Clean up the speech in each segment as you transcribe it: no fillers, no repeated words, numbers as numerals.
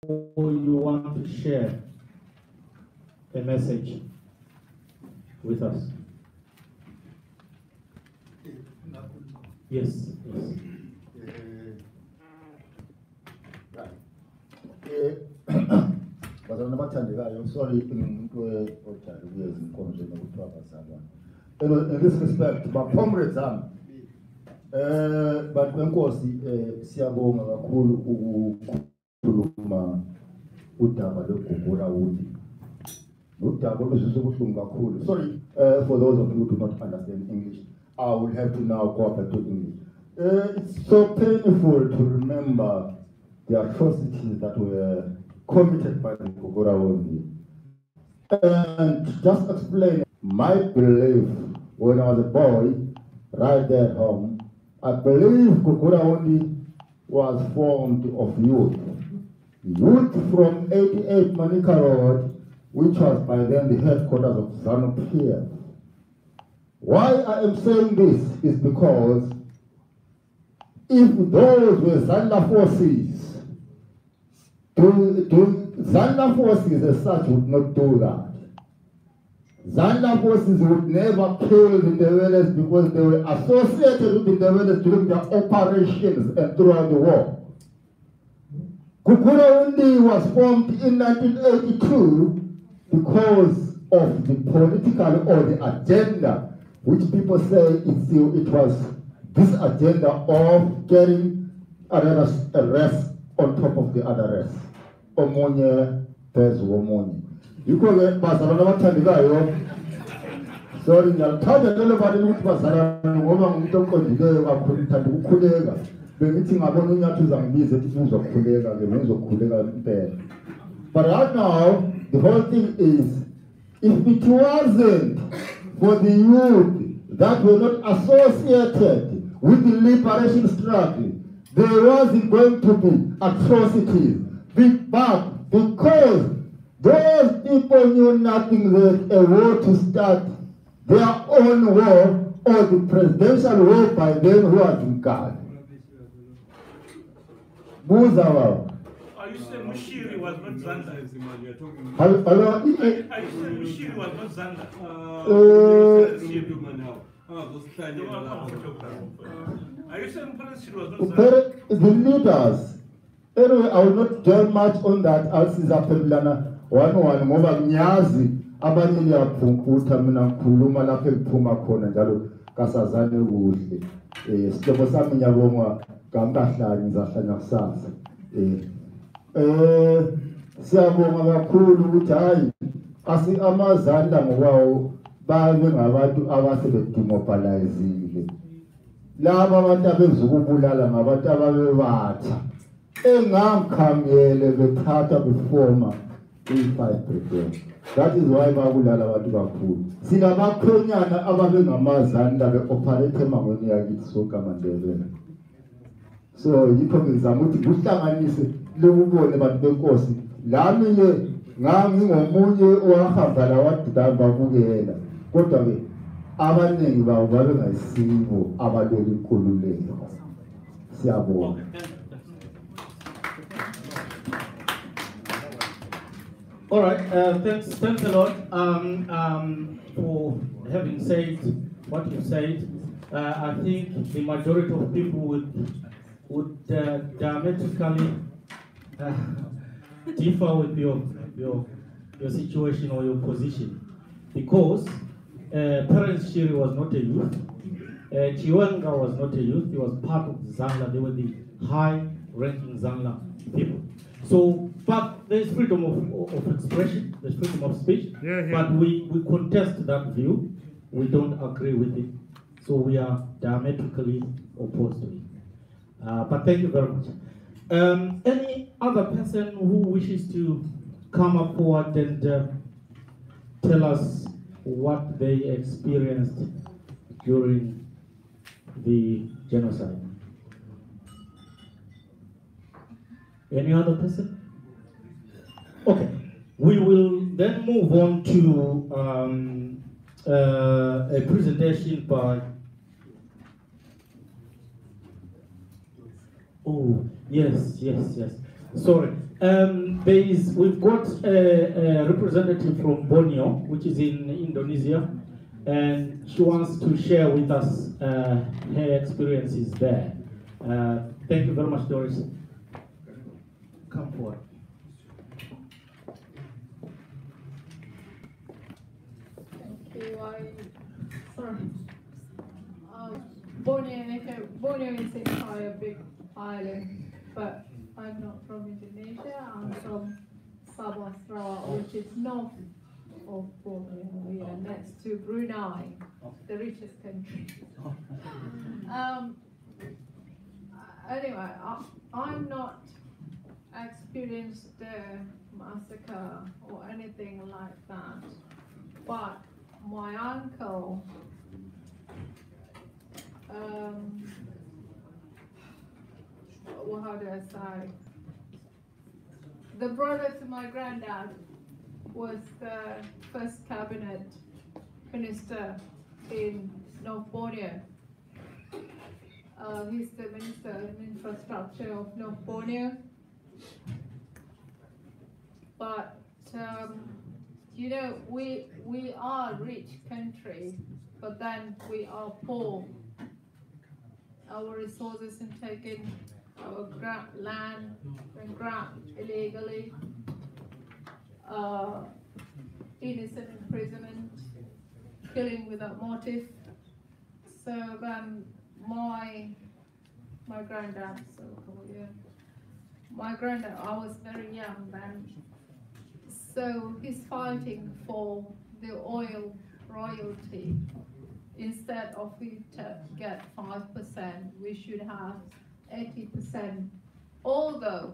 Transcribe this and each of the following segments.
or you want to share a message with us? Yes, yes. Sorry, in this respect, but comrades, but wenkosi siyabonga kakhulu ukukhuluma udaba lokugula wundi. Udaba olusukuhlungu kakhulu. Sorry, for those of you who do not understand English, I will have to now go back to English. It's so painful to remember the atrocities that were committed by the Gugura Wundi. And just explain my belief when I was a boy, right there at home. I believe Gugura Wundi was formed of youth. Youth from 88 Manika Road, which was by then the headquarters of ZANU-PF. Why I am saying this is because if those were ZANLA forces, ZANLA forces as such would not do that. ZANLA forces would never kill the Ndebelés because they were associated with the Ndebelés during their operations and throughout the war. Gugura Wundi was formed in 1982 because of the political or the agenda, which people say it was this agenda of getting another arrest on top of the other arrest. Omonye, there's Womonye. You call it Basarana Tandigayo. Sorry, I'll tell the everybody what Basarana woman we don't go to the Kulega. The meeting Abonia to Zambi's the news of Kulega, the news of Kulega there. But right now, the whole thing is if it wasn't for the youth that were not associated with the liberation struggle, there wasn't going to be atrocities. But because those people knew nothing that a war to start their own war or the presidential war by them who had been guard. Are you saying Mushiri was not Zanda? Hello? Are you saying Mushiri was not Zanda? Are you saying Mushiri was not Zanda? The leaders. Anyway, I will not dwell much on that. I'll see Zapelana one ngoba ngiyazi abanye liyaphumphutha mina ngikhuluma lapha ekuphuma khona njalo kasazane kuhle. Sihlobo sami ngiyabonga kamkahlanye ngizahlanya kusasa. Siyabonga kakhulu ukuthi hayi amazanda ngokwawo babe ngabantu abasebedimobilizile. Laba abantu abezukubulala ngabantu ababebatha. Engamkhangele bethatha befoma i-5 brigade. That is why babulala abantu kakhulu. Sinabakhonyana ababengamazanda be-operate emangweni yakithi sonke amaNdebele. So yikho ngizama ukuthi kuhlanganise lokubone bantu benkosi. Lami ke ngangingomunye owahamba la wadamba bukela. Kodwa ke abaningi bawo babengayisibo abaleli inkululeko. Siyabonga. All right, thanks a lot for having said what you said. I think the majority of people would diametrically differ with your situation or your position, because Parents Shiri was not a youth, Chiwenga was not a youth. He was part of the Zangla. They were the high-ranking Zangla people. So, but there's freedom of expression, there's freedom of speech, but we contest that view. We don't agree with it. So we are diametrically opposed to it. But thank you very much. Any other person who wishes to come up forward and tell us what they experienced during the genocide? Any other person? Okay, we will then move on to a presentation by. Oh, yes. Sorry, We've got a representative from Borneo, which is in Indonesia, and she wants to share with us her experiences there. Thank you very much, Doris. Come forward. Thank you. Borneo is a entire big island, but I'm not from Indonesia. I'm from Sabah, Sarawak, which is north of Borneo. We are next to Brunei, the richest country. Anyway, I'm not experienced the massacre or anything like that, but my uncle well, how do I say? The brother to my granddad was the first cabinet minister in North Borneo. He's the Minister of Infrastructure of North Borneo. But you know, we are a rich country, but then we are poor. Our resources are taken, our land and grabbed illegally, innocent imprisonment, killing without motive. So then my granddad, my granddad, I was very young then, so he's fighting for the oil royalty. Instead of we to get 5%, we should have 80%. Although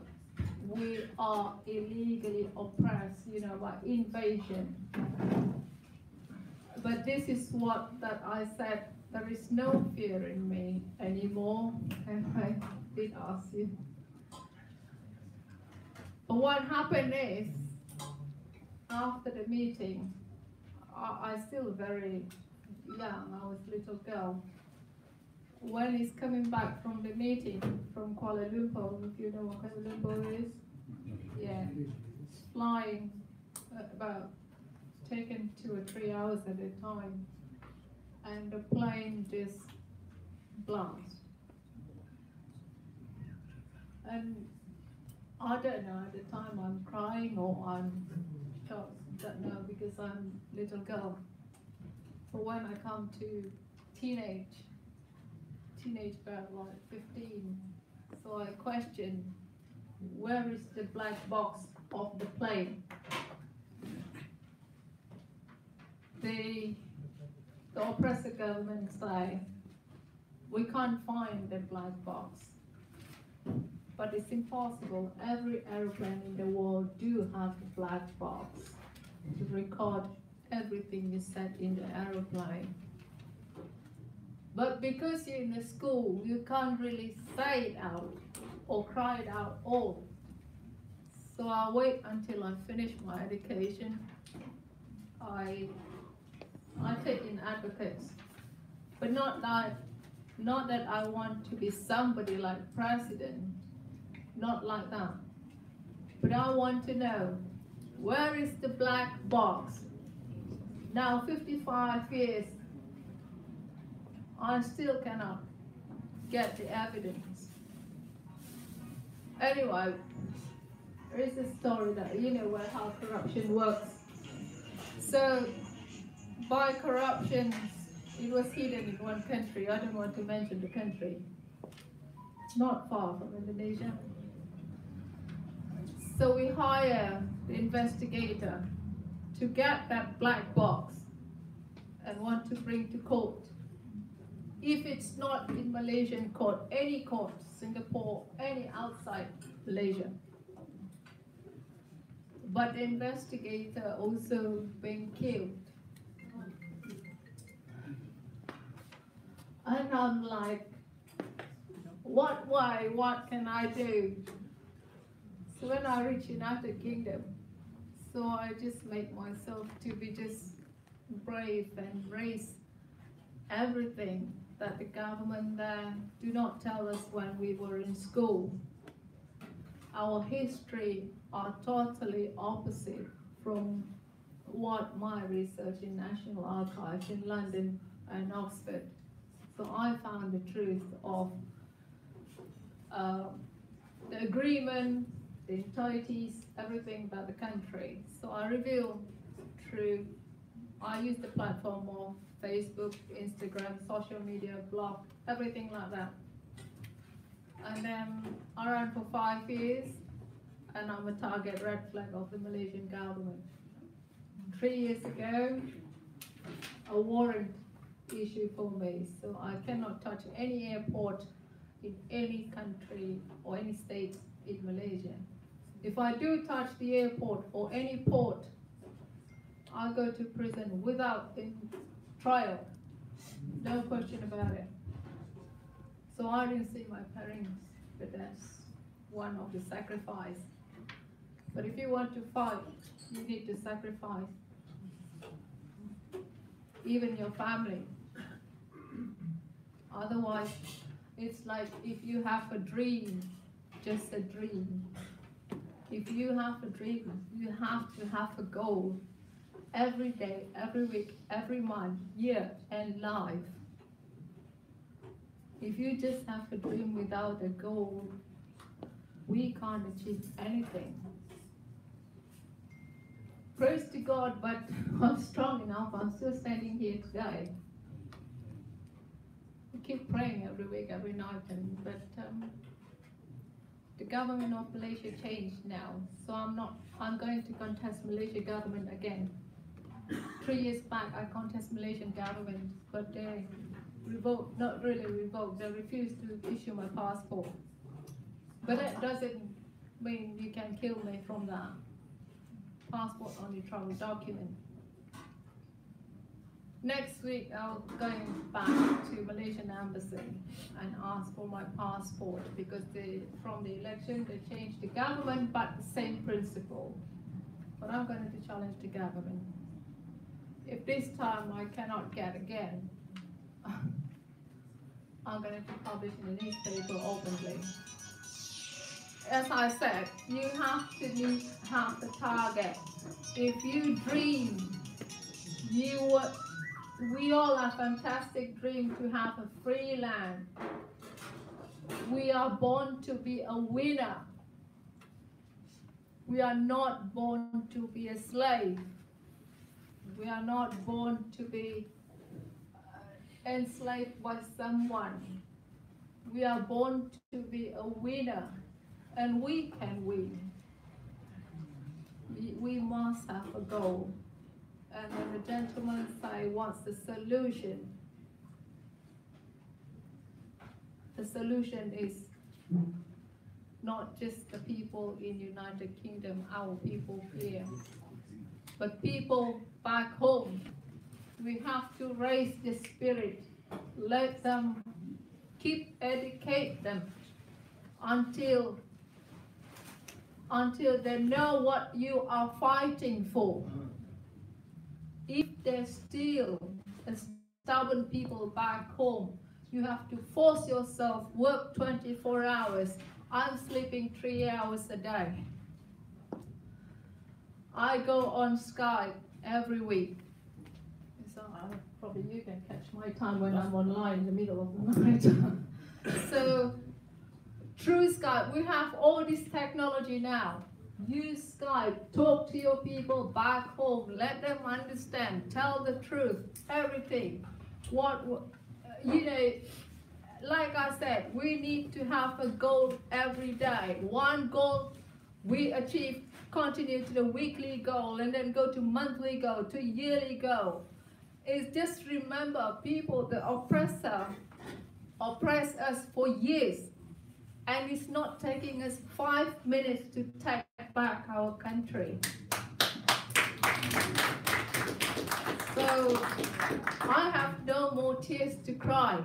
we are illegally oppressed, you know, by invasion. But this is what that I said, there is no fear in me anymore, and I did ask you. But what happened is, after the meeting, I still very young, I was a little girl. When he's coming back from the meeting from Kuala Lumpur, if you know what Kuala Lumpur is, yeah, flying about, taken 2 or 3 hours at a time, and the plane just blast. And I don't know, at the time I'm crying or I'm shocked, don't know, because I'm a little girl. But when I come to teenage girl, like 15, so I question, where is the black box of the plane? The oppressor government say, we can't find the black box. But it's impossible. Every airplane in the world do have a black box to record everything you said in the aeroplane. But because you're in a school, you can't really say it out or cry it out all. So I wait until I finish my education. I take in advocates, but not that I want to be somebody like president, not like that. But I want to know, where is the black box? Now 55 years, I still cannot get the evidence. Anyway, there is a story that you know how corruption works. So by corruption, it was hidden in one country. I don't want to mention the country. It's not far from Indonesia. So we hire the investigator to get that black box and want to bring to court. If it's not in Malaysian court, any court, Singapore, any outside Malaysia. But the investigator also been killed. And I'm like, what can I do? So when I reach United Kingdom, so I just make myself to be just brave and raise everything that the government do not tell us when we were in school. our history are totally opposite from what my research in National Archives in London and Oxford. So I found the truth of the agreement, the entities, everything about the country. So I reveal through, I use the platform of Facebook, Instagram, social media, blog, everything like that. And then I ran for 5 years, and I'm a target red flag of the Malaysian government. 3 years ago, a warrant issued for me, so I cannot touch any airport in any country or any state in Malaysia. If I do touch the airport or any port, I'll go to prison without trial, no question about it. So I didn't see my parents, but that's one of the sacrifice. But if you want to fight, you need to sacrifice even your family. Otherwise, it's like if you have a dream, just a dream. If you have a dream, you have to have a goal every day, every week, every month, year, and life. If you just have a dream without a goal, we can't achieve anything. Praise to God, but I'm strong enough. I'm still standing here today. We keep praying every week, every night, but the government of Malaysia changed now, so I'm going to contest Malaysia government again. 3 years back, I contest Malaysian government, but they revoked, not really revoked, they refused to issue my passport. But that doesn't mean you can kill me from that. Passport only travel document. Next week, I'm going back to Malaysian embassy and ask for my passport, because from the election they changed the government, but the same principle. But I'm going to challenge the government. If this time I cannot get again, I'm going to publish in the newspaper openly. As I said, you have to have the target. If you dream, we all have a fantastic dream to have a free land. We are born to be a winner. We are not born to be a slave. We are not born to be enslaved by someone. We are born to be a winner, and we can win. We must have a goal. And when the gentleman say what's the solution is not just the people in United Kingdom, our people here, but people back home. We have to raise the spirit, let them educate them until they know what you are fighting for. If there's still a stubborn people back home, you have to force yourself, work 24 hours. I'm sleeping 3 hours a day. I go on Skype every week. So probably you can catch my time when I'm online in the middle of the night. So through Skype, we have all this technology now. Use Skype, talk to your people back home, let them understand, tell the truth, everything. Like I said, we need to have a goal every day. One goal we achieve, continue to the weekly goal, and then go to monthly goal, to yearly goal. Is just remember, people, the oppressor oppressed us for years. And it's not taking us 5 minutes to take back our country. So I have no more tears to cry.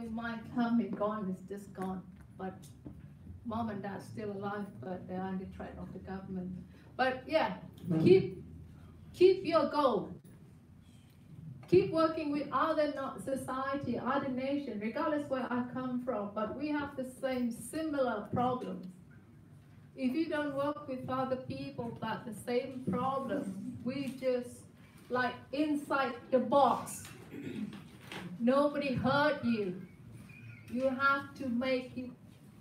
My family gone, is just gone. But mom and dad still alive, but they're under threat of the government. But yeah, keep your goal. keep working with other society, other nation, regardless where I come from, but we have the same similar problems. If you don't work with other people that the same problem, we just like inside the box. Nobody hurt you. You have to make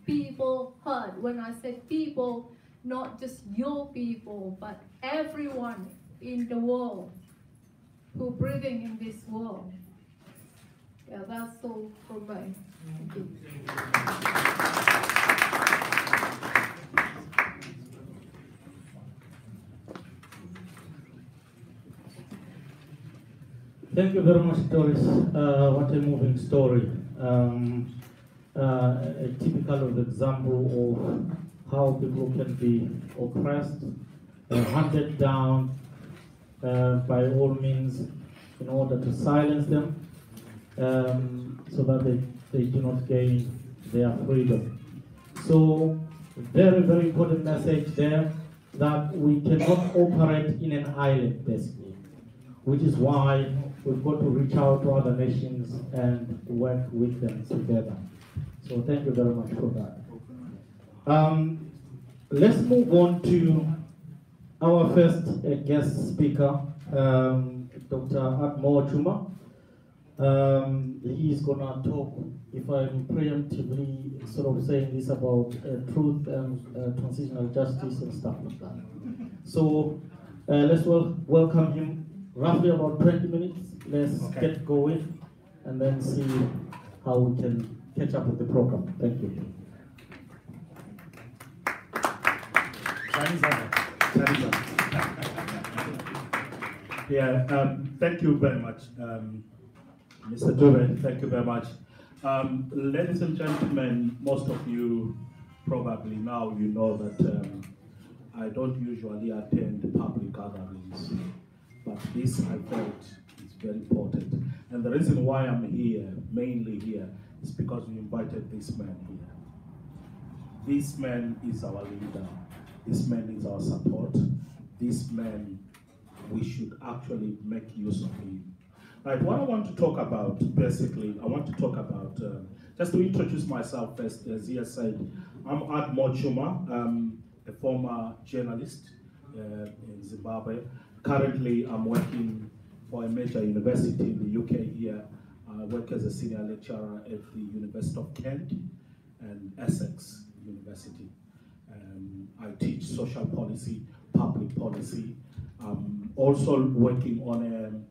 people heard. When I say people, not just your people, but everyone in the world who breathing in this world. Yeah, that's all from me. Thank you. Thank you very much, Doris. What a moving story. A typical example of how people can be oppressed, hunted down by all means in order to silence them, so that they do not gain their freedom. So, very, very important message there, that we cannot operate in an island, basically, which is why we've got to reach out to other nations and work with them together. So thank you very much for that. Let's move on to our first guest speaker, Dr. Admo Chuma. He's gonna talk, if I'm preemptively sort of saying this, about truth and transitional justice and stuff like that. So let's welcome him. Roughly about 20 minutes. Let's get going and then see how we can catch up with the program. Thank you. Yeah, thank you very much, Mr. Dube. Thank you very much. Ladies and gentlemen, most of you probably now you know that I don't usually attend public gatherings, but this I felt is very important. And the reason why I'm here, mainly here, is because we invited this man here. This man is our leader. This man is our support. This man, we should actually make use of him. Right, what I want to talk about, basically, I want to talk about, just to introduce myself first, as he has said, I'm Admo Chuma, a former journalist in Zimbabwe. Currently, I'm working for a major university in the UK here. I work as a senior lecturer at the University of Kent and Essex University. I teach social policy, public policy. I'm also working on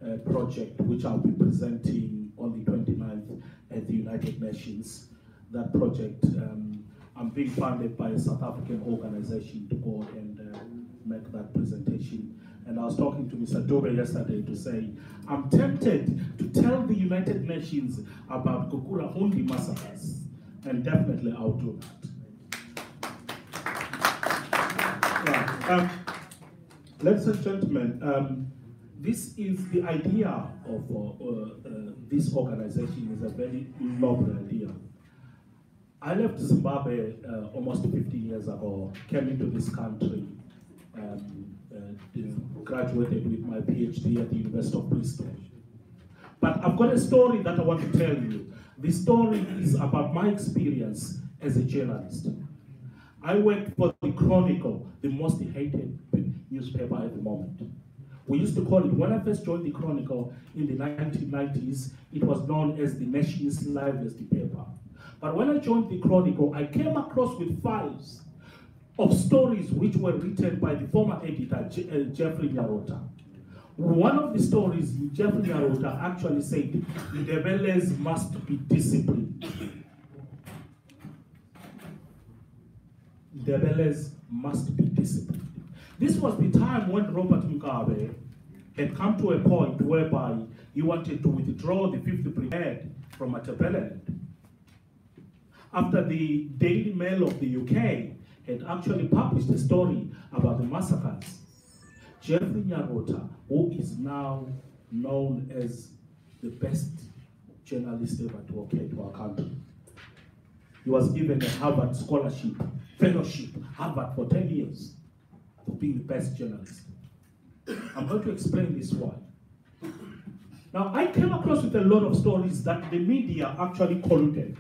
a project which I'll be presenting on the 29th at the United Nations. That project, I'm being funded by a South African organization to go and make that presentation. And I was talking to Mr. Dube yesterday to say, I'm tempted to tell the United Nations about Gukura Hundi massacres, and definitely I'll do that. Right. Ladies and gentlemen, this is the idea of this organization is a very noble idea. I left Zimbabwe almost 50 years ago, came into this country, graduated with my PhD at the University of Bristol. But I've got a story that I want to tell you. This story is about my experience as a journalist. I worked for the Chronicle, the most hated newspaper at the moment. We used to call it, when I first joined the Chronicle in the 1990s, it was known as the nation's liveliest paper. But when I joined the Chronicle, I came across with files of stories which were written by the former editor, Jeffrey Nyarota. One of the stories, Jeffrey Nyarota actually said, the Ndebelés must be disciplined. Ndebelés must be disciplined. This was the time when Robert Mugabe had come to a point whereby he wanted to withdraw the 5th Brigade from Matabeleland. After the Daily Mail of the UK had actually published a story about the massacres, Jeffrey Nyarota, who is now known as the best journalist ever to occur to our country, he was given a Harvard scholarship, fellowship, Harvard for 10 years, for being the best journalist. I'm going to explain this why. Now, I came across with a lot of stories that the media actually colluded.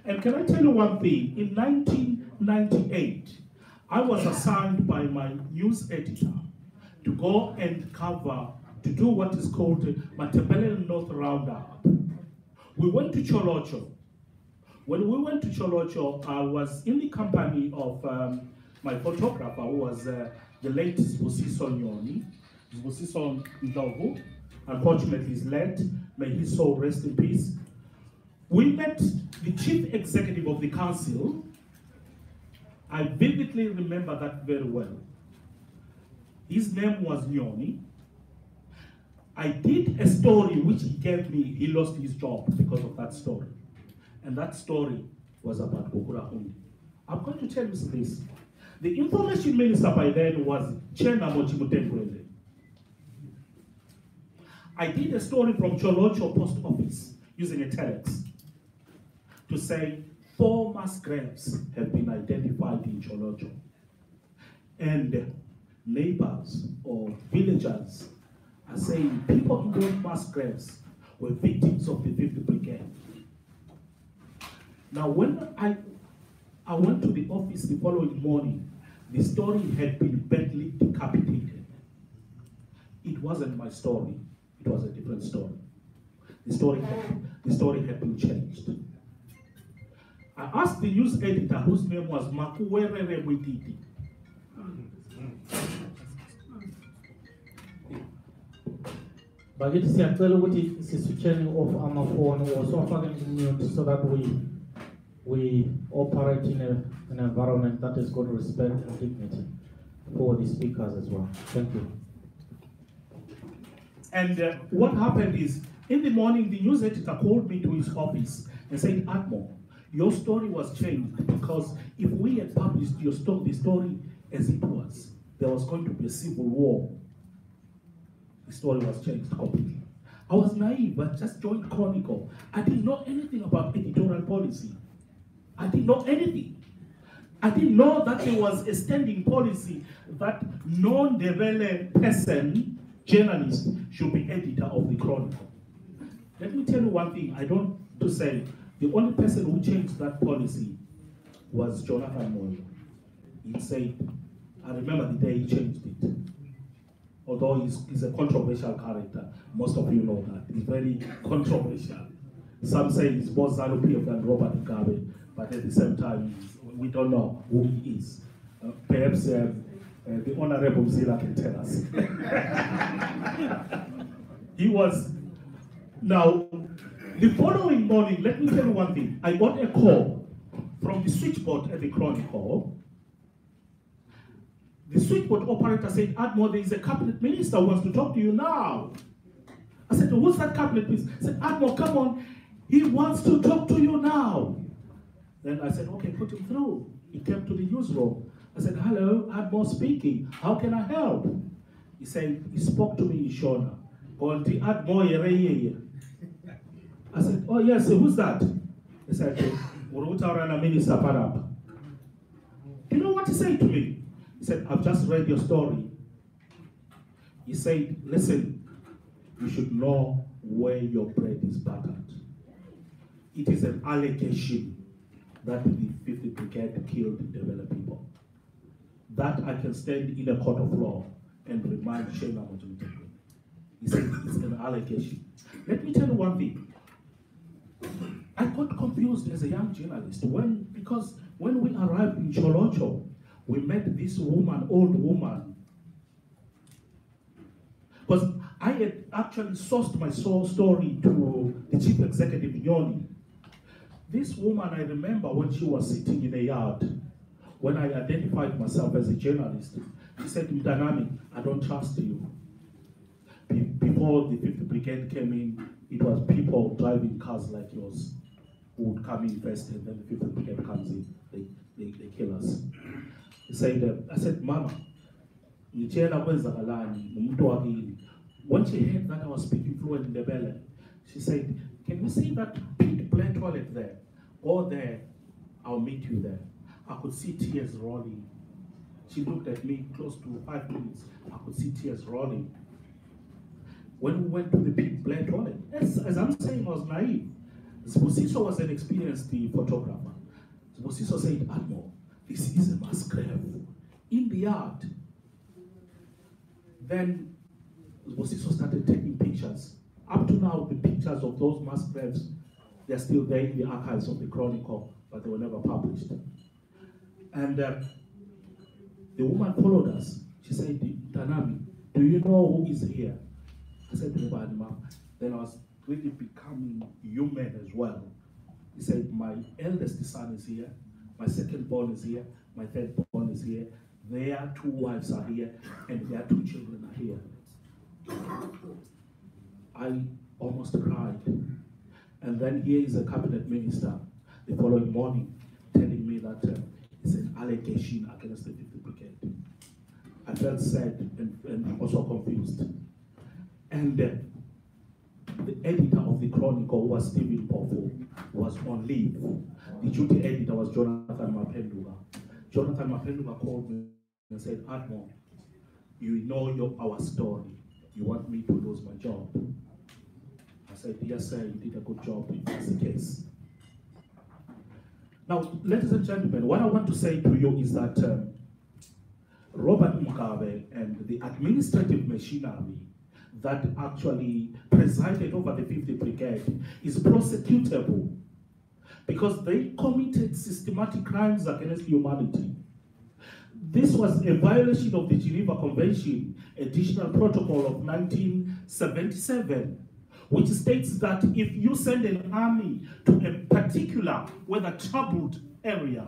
And can I tell you one thing? In 1998, I was assigned by my news editor to go and cover, to do what is called Matebele North Roundup. We went to Cholocho. When we went to Cholocho, I was in the company of my photographer, who was the late Zbusiso Nyoni, Zbusiso Ndlovu. Unfortunately, he's late. May his soul rest in peace. We met the chief executive of the council. I vividly remember that very well. His name was Nyoni. I did a story which he gave me. He lost his job because of that story. And that story was about Bukura Hundi. I'm going to tell you this. The information minister by then was Chena Mochimutengwele. I did a story from Cholocho post office using a telex to say 4 mass graves have been identified in Cholocho. And neighbors or villagers are saying people in those mass graves were victims of the 5th Brigade. Now, when I went to the office the following morning, the story had been badly decapitated. It wasn't my story. It was a different story. The story had been changed. I asked the news editor, whose name was Makuwerere Mwititi. Bakithi siyacela ukuthi siswitcheni off amafoni or siwafake mute so that we operate in an environment that has got respect and dignity for the speakers as well. Thank you. And what happened is, in the morning, the news editor called me to his office and said, Admo, your story was changed because if we had published the story as it was, there was going to be a civil war. The story was changed completely. I was naive, but just joined Chronicle. I didn't know anything about editorial policy. I didn't know anything. I didn't know that there was a standing policy that non-Ndebele person, journalist, should be editor of the Chronicle. Let me tell you one thing. I don't to say the only person who changed that policy was Jonathan Moyo. He said, I remember the day he changed it. Although he's a controversial character, most of you know that. He's very controversial. Some say he's more Zanu-PF than Robert Mugabe, but at the same time, we don't know who he is. Perhaps the Honorable Mzila can tell us. He was, now, the following morning, let me tell you one thing. I got a call from the switchboard at the Chronicle. The switchboard operator said, Admo, there is a cabinet minister who wants to talk to you now. I said, who's that cabinet minister? I said, Admo, come on. He wants to talk to you now. Then I said, okay, put him through. He came to the newsroom. I said, hello, Admo speaking. How can I help? He said, he spoke to me in Shona. I said, oh yes, who's that? He said, Minister Parap. You know what he said to me? He said, I've just read your story. He said, listen, you should know where your bread is buttered. It is an allegation that the 5th Brigade killed Ndebele people. That I can stand in a court of law and remind Shema Mojumitebe. He said, it's an allegation. Let me tell you one thing. I got confused as a young journalist because when we arrived in Cholocho, we met this woman, old woman. Because I had actually sourced my story to the chief executive, Nyoni. This woman, I remember when she was sitting in a yard, when I identified myself as a journalist, she said, Mtanami, I don't trust you. Before the 5th Brigade came in, it was people driving cars like yours who would come in first, and then the 5th Brigade comes in, they kill us. He said, I said, Mama, when she heard that I was speaking fluent in Ndebele, she said, can you see that pit black toilet there? Go there, I'll meet you there. I could see tears rolling. She looked at me close to 5 minutes. I could see tears rolling. when we went to the Big Blair toilet. As I'm saying, I was naive. Zbusiso was an experienced photographer. Zbusiso said, Admo, this is a mass grave in the yard. Then Zbusiso started taking pictures. Up to now, the pictures of those mass graves, they're still there in the archives of the Chronicle, but they were never published. And the woman followed us. She said, Tanami, do you know who is here? I said, then I was really becoming human as well. He said, my eldest son is here, my second born is here, my third born is here, their 2 wives are here, and their 2 children are here. I almost cried. And then here is a cabinet minister the following morning telling me that it's an allegation against the 50th Brigade. I felt sad and also confused. And the editor of the Chronicle, who was Stephen Pofu, was on leave. The duty editor was Jonathan Mapenduga. Jonathan Mapenduga called me and said, Admo, you know our story. You want me to lose my job? I said, yes, sir, you did a good job if that's the case. Now, ladies and gentlemen, what I want to say to you is that Robert Mugabe and the administrative machinery that actually presided over the 50th Brigade is prosecutable because they committed systematic crimes against humanity. This was a violation of the Geneva Convention, Additional Protocol of 1977, which states that if you send an army to a particular, whether troubled area,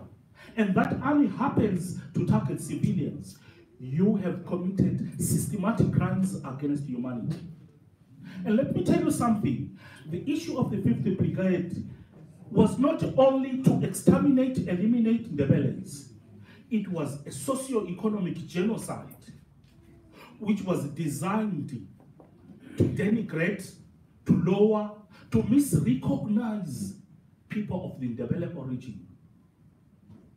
and that army happens to target civilians, you have committed systematic crimes against humanity. And let me tell you something. The issue of the 50th Brigade was not only to exterminate, eliminate the Ndebelens. It was a socio-economic genocide, which was designed to denigrate, to lower, to misrecognize people of the Ndebele origin.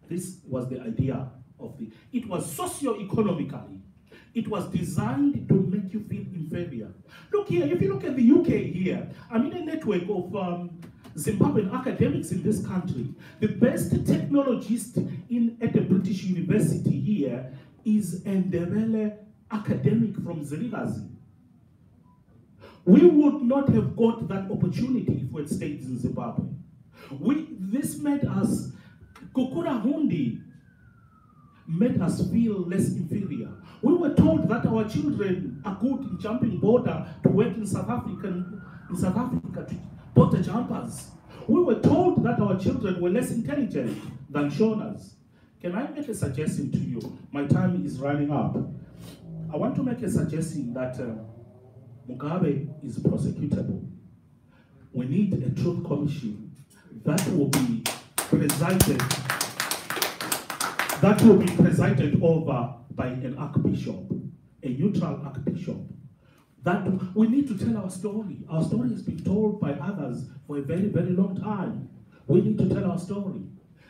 This was the idea of the, it was socio-economically, it was designed to make you feel inferior. Look here, if you look at the UK here, I'm in a network of Zimbabwean academics in this country. The best technologist at a British university here is a Ndebele academic from Zilikazi. We would not have got that opportunity if we had stayed in Zimbabwe. This made us, Kukura Hundi made us feel less inferior. We were told that our children are good in jumping border to work in South Africa to border jumpers. We were told that our children were less intelligent than Shonas. Can I make a suggestion to you? My time is running up. I want to make a suggestion that Mugabe is prosecutable. We need a truth commission that will be presided over by an archbishop, a neutral archbishop. That we need to tell our story. Our story has been told by others for a very, very long time. We need to tell our story.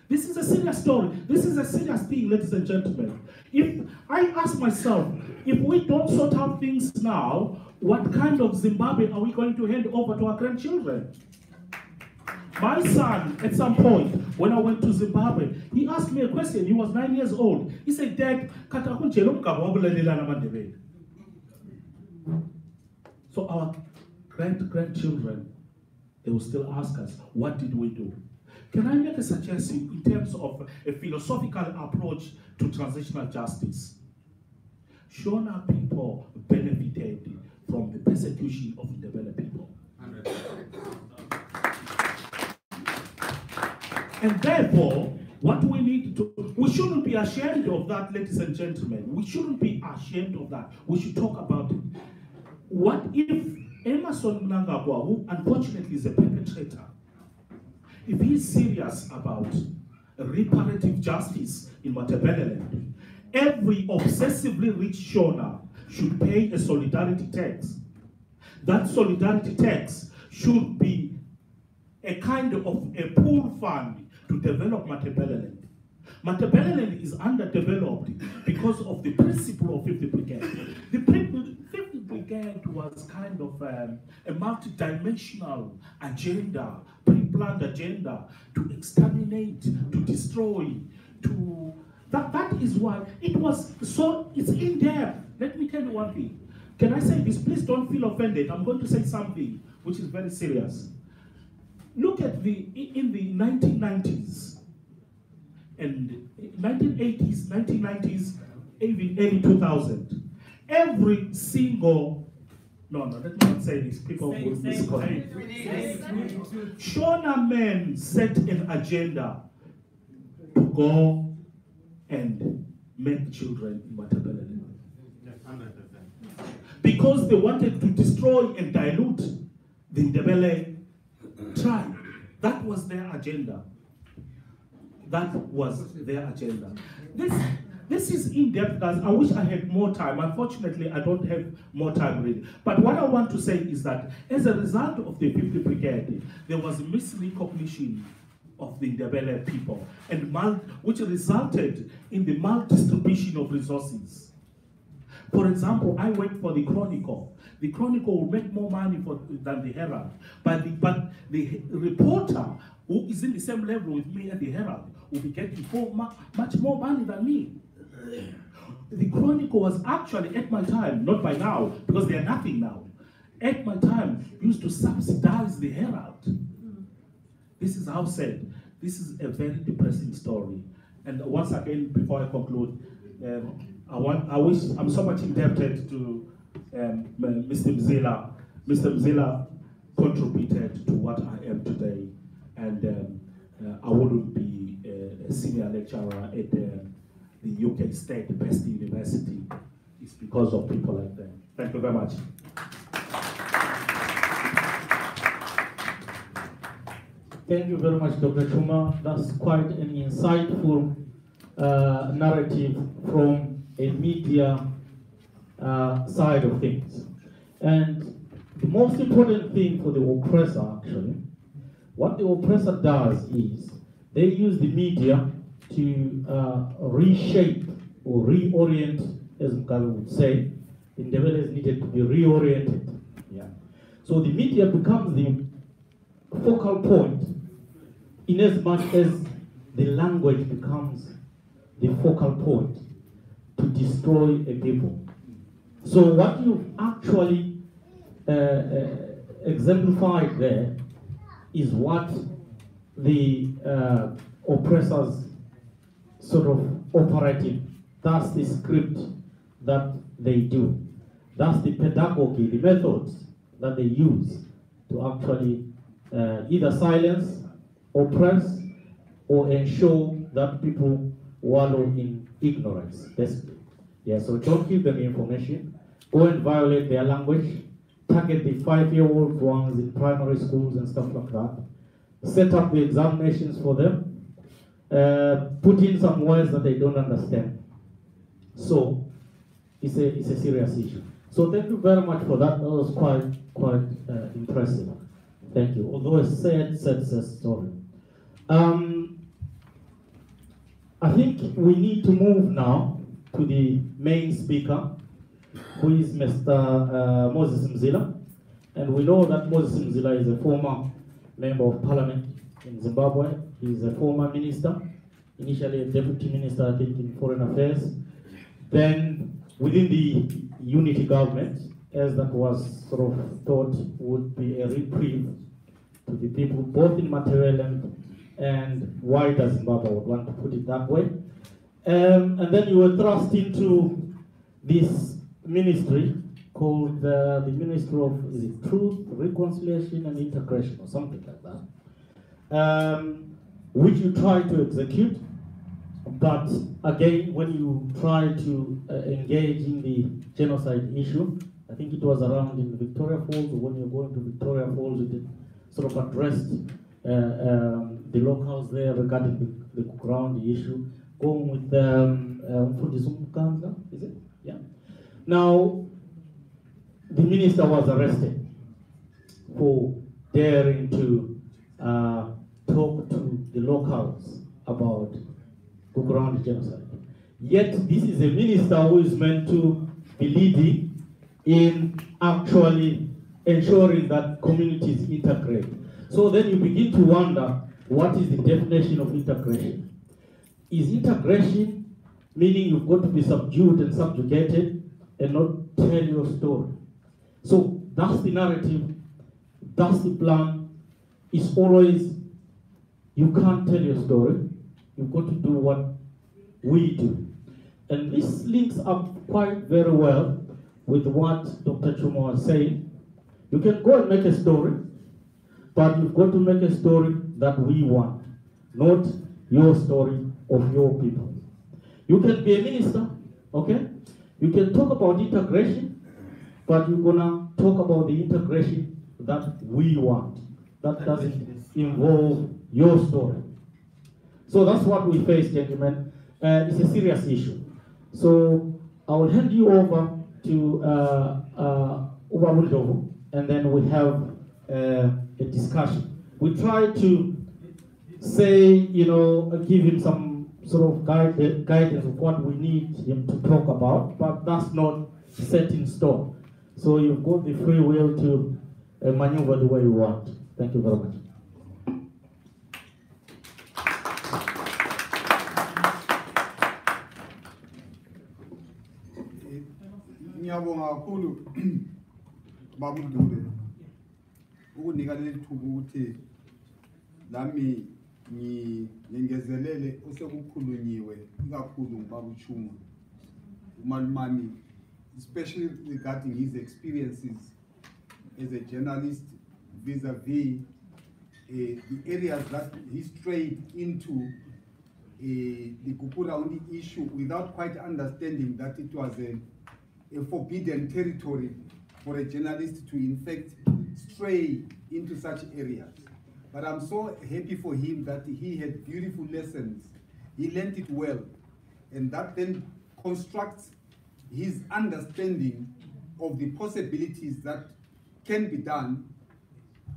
This is a serious story. This is a serious thing, ladies and gentlemen. If I ask myself, if we don't sort out things now, what kind of Zimbabwe are we going to hand over to our grandchildren? My son, at some point, when I went to Zimbabwe, he asked me a question. He was 9 years old. He said, Dad, so our grandchildren, they will still ask us, what did we do? Can I make a suggestion in terms of a philosophical approach to transitional justice? Shona people benefited from the persecution of Ndebele people. And therefore, what we need to, we shouldn't be ashamed of that, ladies and gentlemen. We shouldn't be ashamed of that. We should talk about it. What if Emerson Mnangagwa, who unfortunately is a perpetrator, if he's serious about reparative justice in Matabeleland, every obsessively rich Shona should pay a solidarity tax. That solidarity tax should be a kind of a pool fund to develop Matabeleland. Matabeleland is underdeveloped because of the principle of 50th Brigade. The 50th Brigade was kind of a multidimensional agenda, pre-planned agenda to exterminate, to destroy, to that is why it was so. It's in depth. Let me tell you one thing. Can I say this? Please don't feel offended. I'm going to say something which is very serious. Look at in the 1990s and 1980s, 1990s, even early 2000. Every single, no, let me not say this, people will misconnect. Shona men set an agenda to go and make children in Matabele. Because they wanted to destroy and dilute the Ndebele tribe. That was their agenda. That was their agenda. This is in-depth, guys. I wish I had more time. Unfortunately, I don't have more time really. But what I want to say is that as a result of the 50th Brigade, there was misrecognition of the Ndebele people, and which resulted in the maldistribution of resources. For example, I worked for the Chronicle. The Chronicle will make more money than the Herald, but the reporter who is in the same level with me at the Herald will be getting much more money than me. The Chronicle was actually, at my time, not by now, because they are nothing now, at my time, used to subsidize the Herald. This is how sad. This is a very depressing story. And once again, before I conclude, I'm so much indebted to Mr. Mzila. Mr. Mzila contributed to what I am today, and I wouldn't be a senior lecturer at the UK State Best University. It's because of people like them. Thank you very much. Thank you very much, Dr. Chuma. That's quite an insightful narrative from a media side of things. And the most important thing for the oppressor, actually, what the oppressor does is they use the media to reshape or reorient, as Mugabe would say. The Ndebele is needed to be reoriented. Yeah. So the media becomes the focal point in as much as the language becomes the focal point to destroy a people. So what you actually exemplified there is what the oppressors sort of operating. That's the script that they do. That's the pedagogy, the methods that they use to actually either silence, oppress, or ensure that people wallow in ignorance, basically. Yeah, so don't give them information, go and violate their language, target the 5-year-old ones in primary schools and stuff like that, set up the examinations for them, put in some words that they don't understand. So it's a serious issue. So thank you very much for that. That was quite impressive. Thank you. Although a sad story. I think we need to move now to the main speaker, who is Mr. Moses Mzila. And we know that Moses Mzila is a former member of parliament in Zimbabwe. He is a former minister, initially a deputy minister, I think, in foreign affairs. Then within the unity government, as that was sort of thought would be a reprieve to the people, both in Matabele and wider Zimbabwe, I would want to put it that way. And then you were thrust into this ministry called the Ministry of Truth, Reconciliation and Integration, or something like that, which you try to execute. But again, when you try to engage in the genocide issue, I think it was around in Victoria Falls, or when you're going to Victoria Falls, you did sort of addressed the locals there regarding the ground issue, going with is it? Yeah. Now, the minister was arrested for daring to talk to the locals about ground genocide. Yet, this is a minister who is meant to be leading in actually ensuring that communities integrate. So then you begin to wonder, what is the definition of integration? Is integration meaning you've got to be subdued and subjugated and not tell your story? So that's the narrative, that's the plan. It's always, you can't tell your story, you've got to do what we do. And this links up quite very well with what Dr. Chuma was saying. You can go and make a story, but you've got to make a story that we want, not your story of your people. You can be a minister, okay? You can talk about integration, but you're gonna talk about the integration that we want. That doesn't involve your story. So that's what we face, gentlemen. It's a serious issue. So I will hand you over to Ubabundovu, and then we have a discussion. We try to say, you know, give him some sort of guidance of what we need him to talk about, but that's not set in stone. So you've got the free will to maneuver the way you want. Thank you very much. Ngiyabonga kakhulu Baba Dube ukunika leli thuba ukuthi lami ngingezelele osekukhulunyiwe ikakhulu ngibaba Chuma uManimani, especially regarding his experiences as a journalist vis-a-vis the areas that he strayed into the Kukula issue without quite understanding that it was a forbidden territory for a journalist to in fact stray into such areas. But I'm so happy for him that he had beautiful lessons. He learned it well. And that then constructs his understanding of the possibilities that can be done,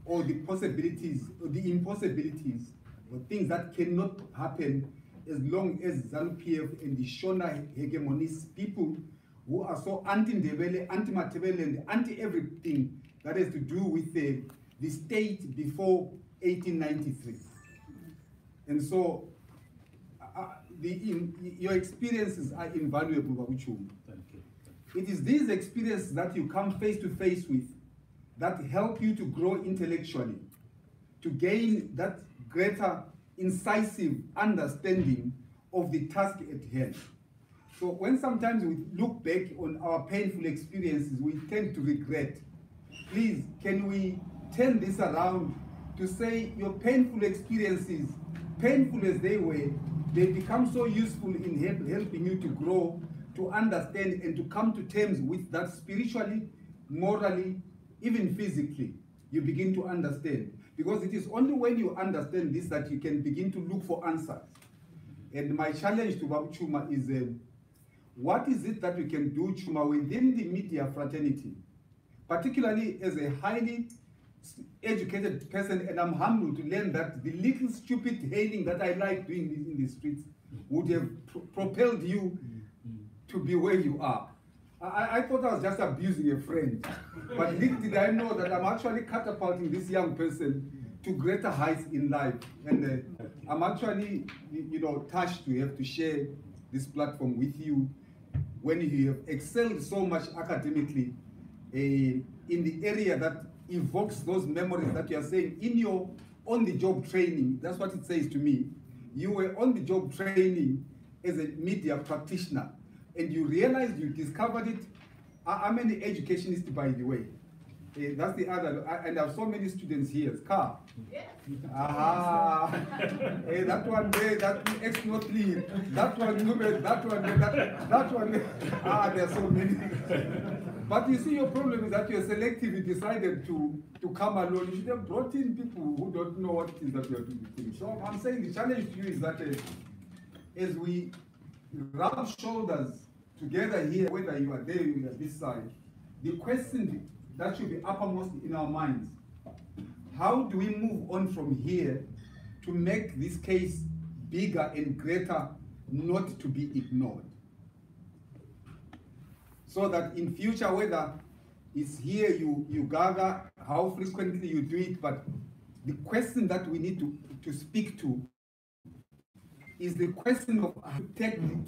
or the possibilities, or the impossibilities, or things that cannot happen as long as ZANU-PF and the Shona hegemonist people who are so anti-Ndebele, anti-Matebele, and anti-everything that has to do with the state before 1893. And so, your experiences are invaluable, Babuchum. Thank you. It is these experiences that you come face to face with that help you to grow intellectually, to gain that greater incisive understanding of the task at hand. So when sometimes we look back on our painful experiences, we tend to regret. Please, can we turn this around to say your painful experiences, painful as they were, they become so useful in helping you to grow, to understand, and to come to terms with that spiritually, morally, even physically, you begin to understand. Because it is only when you understand this that you can begin to look for answers. And my challenge to Babu Chuma is, what is it that we can do, Chuma, within the media fraternity, particularly as a highly educated person, and I'm humbled to learn that the little stupid hailing that I like doing in the streets would have propelled you to be where you are. I thought I was just abusing a friend, but little did I know that I'm actually catapulting this young person to greater heights in life. And I'm actually, you know, touched to have to share this platform with you when you have excelled so much academically in the area that evokes those memories that you are saying in your on-the-job training. That's what it says to me. You were on-the-job training as a media practitioner, and you realized, you discovered it. I'm an educationist, by the way. That's the other, and I have so many students here. Car. Yes. That one there, that X not leave. That one, that one, that one. There are so many. But you see, your problem is that you're selectively decided to come alone. You should have brought in people who don't know what it is that you're doing. So I'm saying the challenge to you is that as we rub shoulders together here, whether you are there or you are this side, the question that should be uppermost in our minds: how do we move on from here to make this case bigger and greater, not to be ignored? So that in future, whether it's here you gather, how frequently you do it, but the question that we need to speak to is the question of how to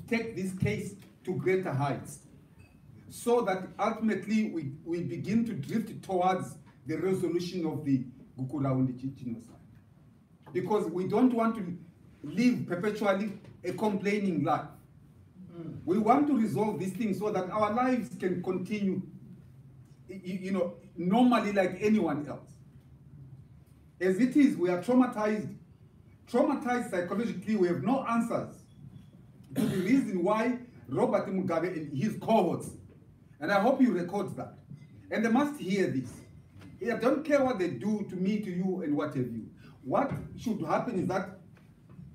take this case to greater heights, so that ultimately we begin to drift towards the resolution of the Gukuraundi genocide. Because we don't want to live perpetually a complaining life. We want to resolve these things so that our lives can continue, normally like anyone else. As it is, we are traumatized psychologically. We have no answers to the reason why Robert Mugabe and his cohorts, and I hope you record that, and they must hear this. I don't care what they do to me, to you, and what have you. What should happen is that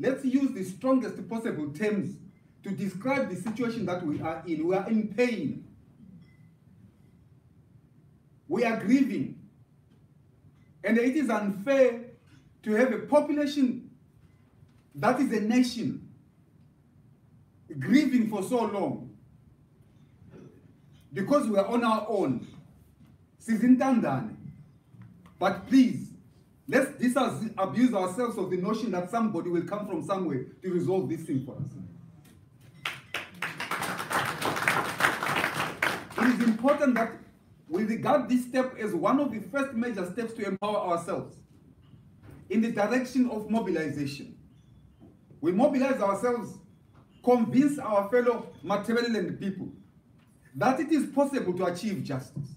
let's use the strongest possible terms to describe the situation that we are in. We are in pain. We are grieving. And it is unfair to have a population that is a nation grieving for so long because we are on our own. Sizintandane. But please, let's disabuse ourselves of the notion that somebody will come from somewhere to resolve this thing for us. It is important that we regard this step as one of the first major steps to empower ourselves in the direction of mobilization. We mobilize ourselves, convince our fellow Matabeleland people that it is possible to achieve justice.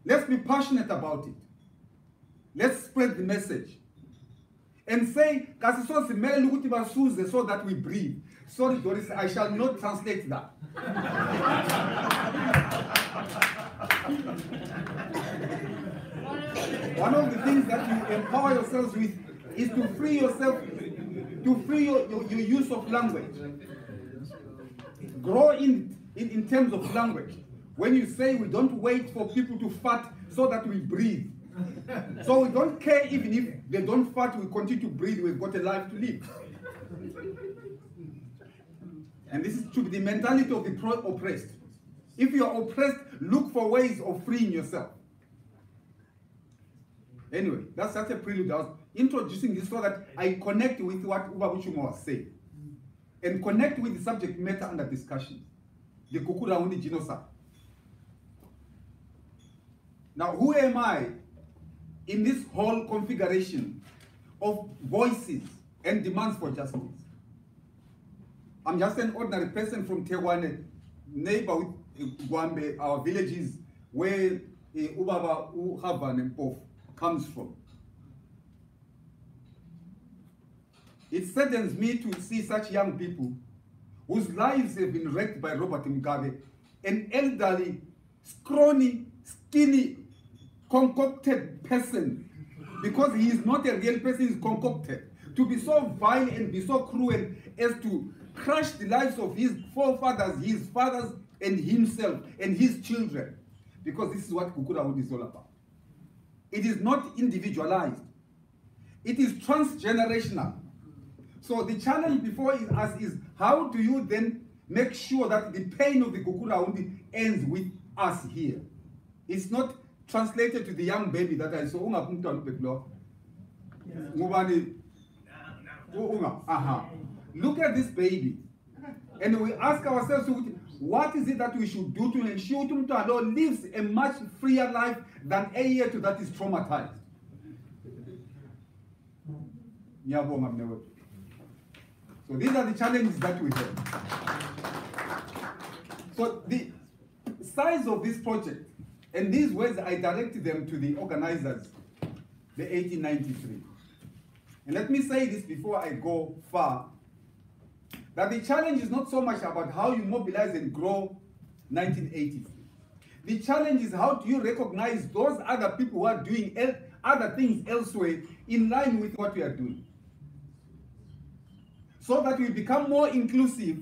Let's be passionate about it. Let's spread the message. And say, so that we breathe. Sorry, Doris, I shall not translate that. One of the things that you empower yourselves with is to free yourself, to free your use of language. Grow in terms of language. When you say we don't wait for people to fart so that we breathe. So we don't care even if they don't fart, we continue to breathe, we've got a life to live. And this should be the mentality of the oppressed. If you are oppressed, look for ways of freeing yourself. Anyway, that's a prelude. I was introducing this so that I connect with what Ubabuchuma was saying. And connect with the subject matter under discussion. The Gukuraundi genocide. Now, who am I in this whole configuration of voices and demands for justice? I'm just an ordinary person from Tewane, neighborhood Gwambe, our villages, where Ubaba Uhavan and Pof comes from. It saddens me to see such young people whose lives have been wrecked by Robert Mugabe, an elderly, scrawny, skinny, concocted person, because he is not a real person, he is concocted. To be so vile and be so cruel as to crush the lives of his forefathers, his fathers, and himself, and his children. Because this is what Gukuraundi is all about. It is not individualized. It is transgenerational. So the challenge before us is, how do you then make sure that the pain of the Gukuraundi ends with us here? It's not translated to the young baby that I saw. Look at this baby. And we ask ourselves, what is it that we should do to ensure Tumtalo lives a much freer life than a year to that is traumatized? So these are the challenges that we have. So the size of this project, and these words I directed them to the organizers, the 1893. And let me say this before I go far, that the challenge is not so much about how you mobilize and grow 1983. The challenge is, how do you recognize those other people who are doing other things elsewhere in line with what we are doing? So that we become more inclusive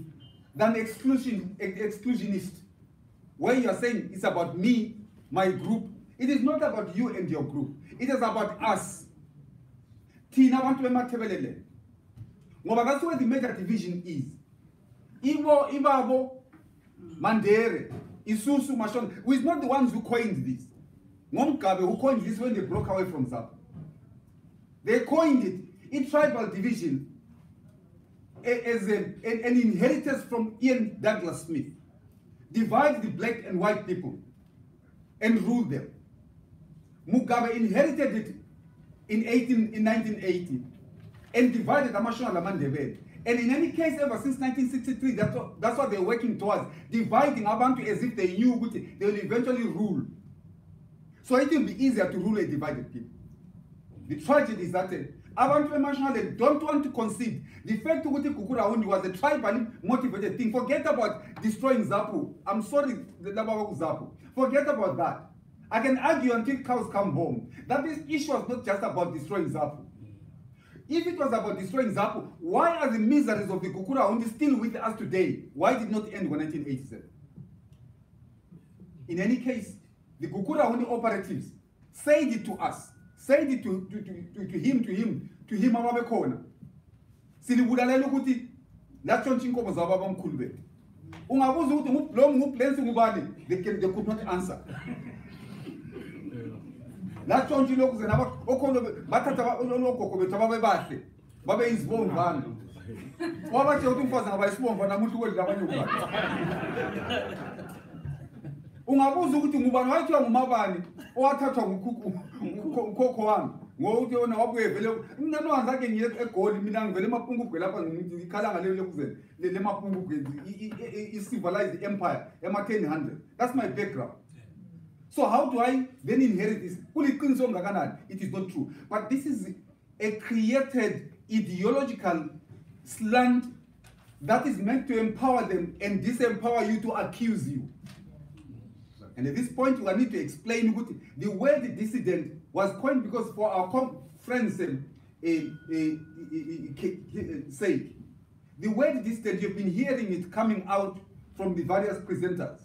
than exclusionist, where you are saying it's about me, my group. It is not about you and your group. It is about us. Tina want to Matabeleland. That's where the major division is. Ibabo, Mandere, Isusu Mashon, who is not the ones who coined this. Momkabe, who coined this when they broke away from ZAPU. They coined it in tribal division as an inheritance from Ian Douglas Smith. Divide the black and white people and rule them. Mugabe inherited it in 1980 and divided Amashon and Amandebele. And in any case, ever since 1963, that's what they're working towards, dividing Abantu as if they knew they will eventually rule. So it will be easier to rule a divided people. The tragedy is that Abantu Emashonale don't want to concede. The fact that Kukura was a tribally motivated thing. Forget about destroying ZAPU. I'm sorry, the ZAPU. Forget about that. I can argue until cows come home that this issue was not just about destroying ZAPU. If it was about destroying ZAPU, why are the miseries of the Kukura still with us today? Why did it not end in 1987? In any case, the Kukura operatives said it to us, said it to him, Ababekona. Silibulalela ukuthi la tshontsha inkomo zababa omkhulu bethu. Ungabuza ukuthi lo nguplensi ngubani, they could not answer. La tshontsha lokhu zenaba okhona bathatha logogo bethu ababebahle babe izibomvana. Wabathe ukuthi umfazi ngaba isibomva namuntu kweli labanye ubani. Ungabuza ukuthi ngubani wayithiwa ngumabani owathathwa ngukhokho wami ngokuthi yona wabuye vele mina nowazake ngiye eGoli mina ngivele emapungubwe lapha ngikhala ngale lokuzela le mapungubwe i-civilized empire ema-1000. That's my background. So how do I then inherit this? It is not true. But this is a created ideological slant that is meant to empower them and disempower you to accuse you. And at this point, we need to explain the word dissident was coined because for our friends' sake. The word dissident, you've been hearing it coming out from the various presenters.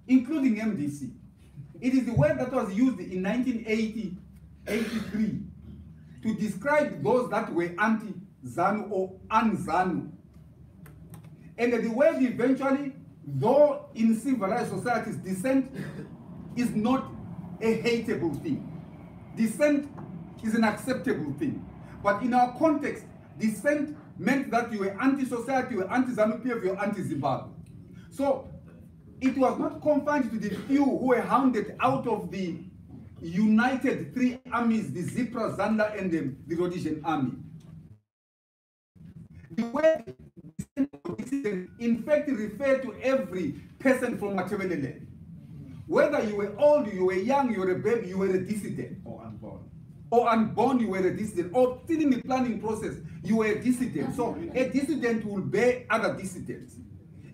Including MDC. It is the word that was used in 1983 to describe those that were anti-ZANU or un-ZANU. And the word eventually, though in civilized societies, dissent is not a hateable thing. Dissent is an acceptable thing. But in our context, dissent meant that you were anti-society, you were anti-ZANU PF, you were anti-Zimbabwe. So it was not confined to the few who were hounded out of the united three armies, the Zipra, Zanda, and the Rhodesian army. The word in fact referred to every person from Matabeleland. Whether you were old, you were young, you were a baby, you were a dissident. Or unborn. Or unborn, you were a dissident. Or still in the planning process, you were a dissident. So a dissident will bear other dissidents.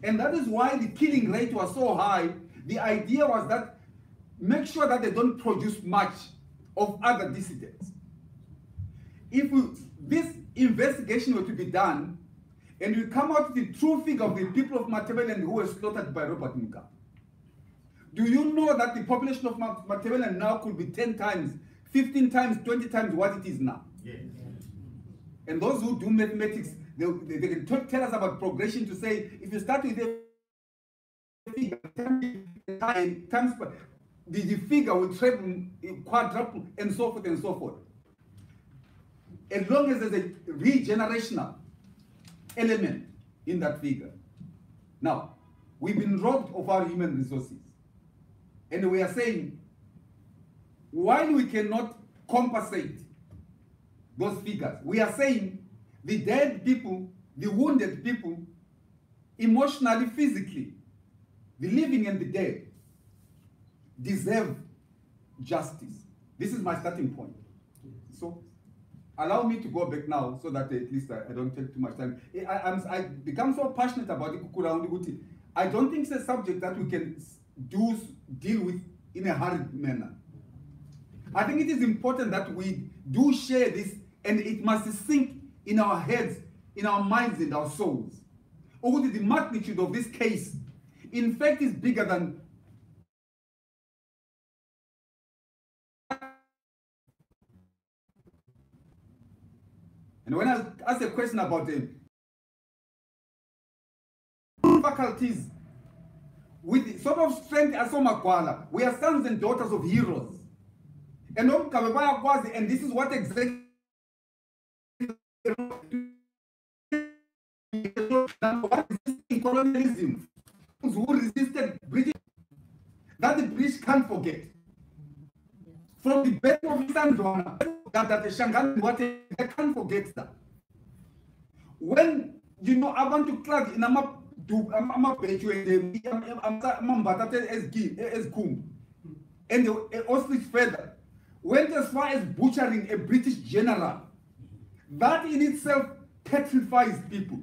And that is why the killing rate was so high. The idea was that make sure that they don't produce much of other dissidents. If this investigation were to be done, and we come out with the true figure of the people of Matabeleland who were slaughtered by Robert Mugabe, do you know that the population of Matabeleland now could be 10 times, 15 times, 20 times what it is now? Yes. And those who do mathematics, they can tell us about progression to say, if you start with a figure, times the figure will treble, quadruple, and so forth and so forth. As long as there's a regenerational element in that figure. Now, we've been robbed of our human resources. And we are saying, while we cannot compensate those figures, we are saying the dead people, the wounded people, emotionally, physically, the living and the dead, deserve justice. This is my starting point. So, allow me to go back now so that at least I don't take too much time. I become so passionate about the Kukura Uniguti. I don't think it's a subject that we can deal with in a hurried manner. I think it is important that we do share this, and it must sink in our heads, in our minds, and our souls. Or the magnitude of this case, in fact, is bigger than and when I ask a question about the faculties with sort of strength as Omagwala. We are sons and daughters of heroes. And this is what exactly colonialism, who resisted British, that the British can't forget. From the Battle of Sandwana, that the Shangan, what they can't forget that. When you know, I want to clad in a map. I'm and the ostrich feather went as far as butchering a British general. That in itself petrifies people.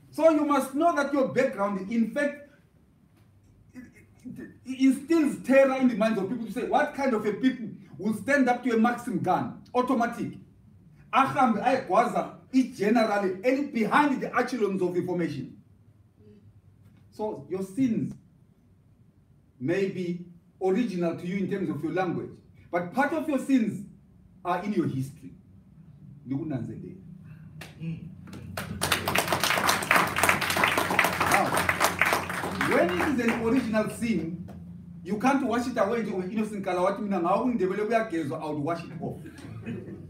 So you must know that your background, in fact, it instills terror in the minds of people to say, what kind of a people will stand up to a Maxim gun, automatic? It generally, and behind the echelons of information. So your sins may be original to you in terms of your language, but part of your sins are in your history. Now, when it is an original sin, you can't wash it away into innocent color. I would wash it off.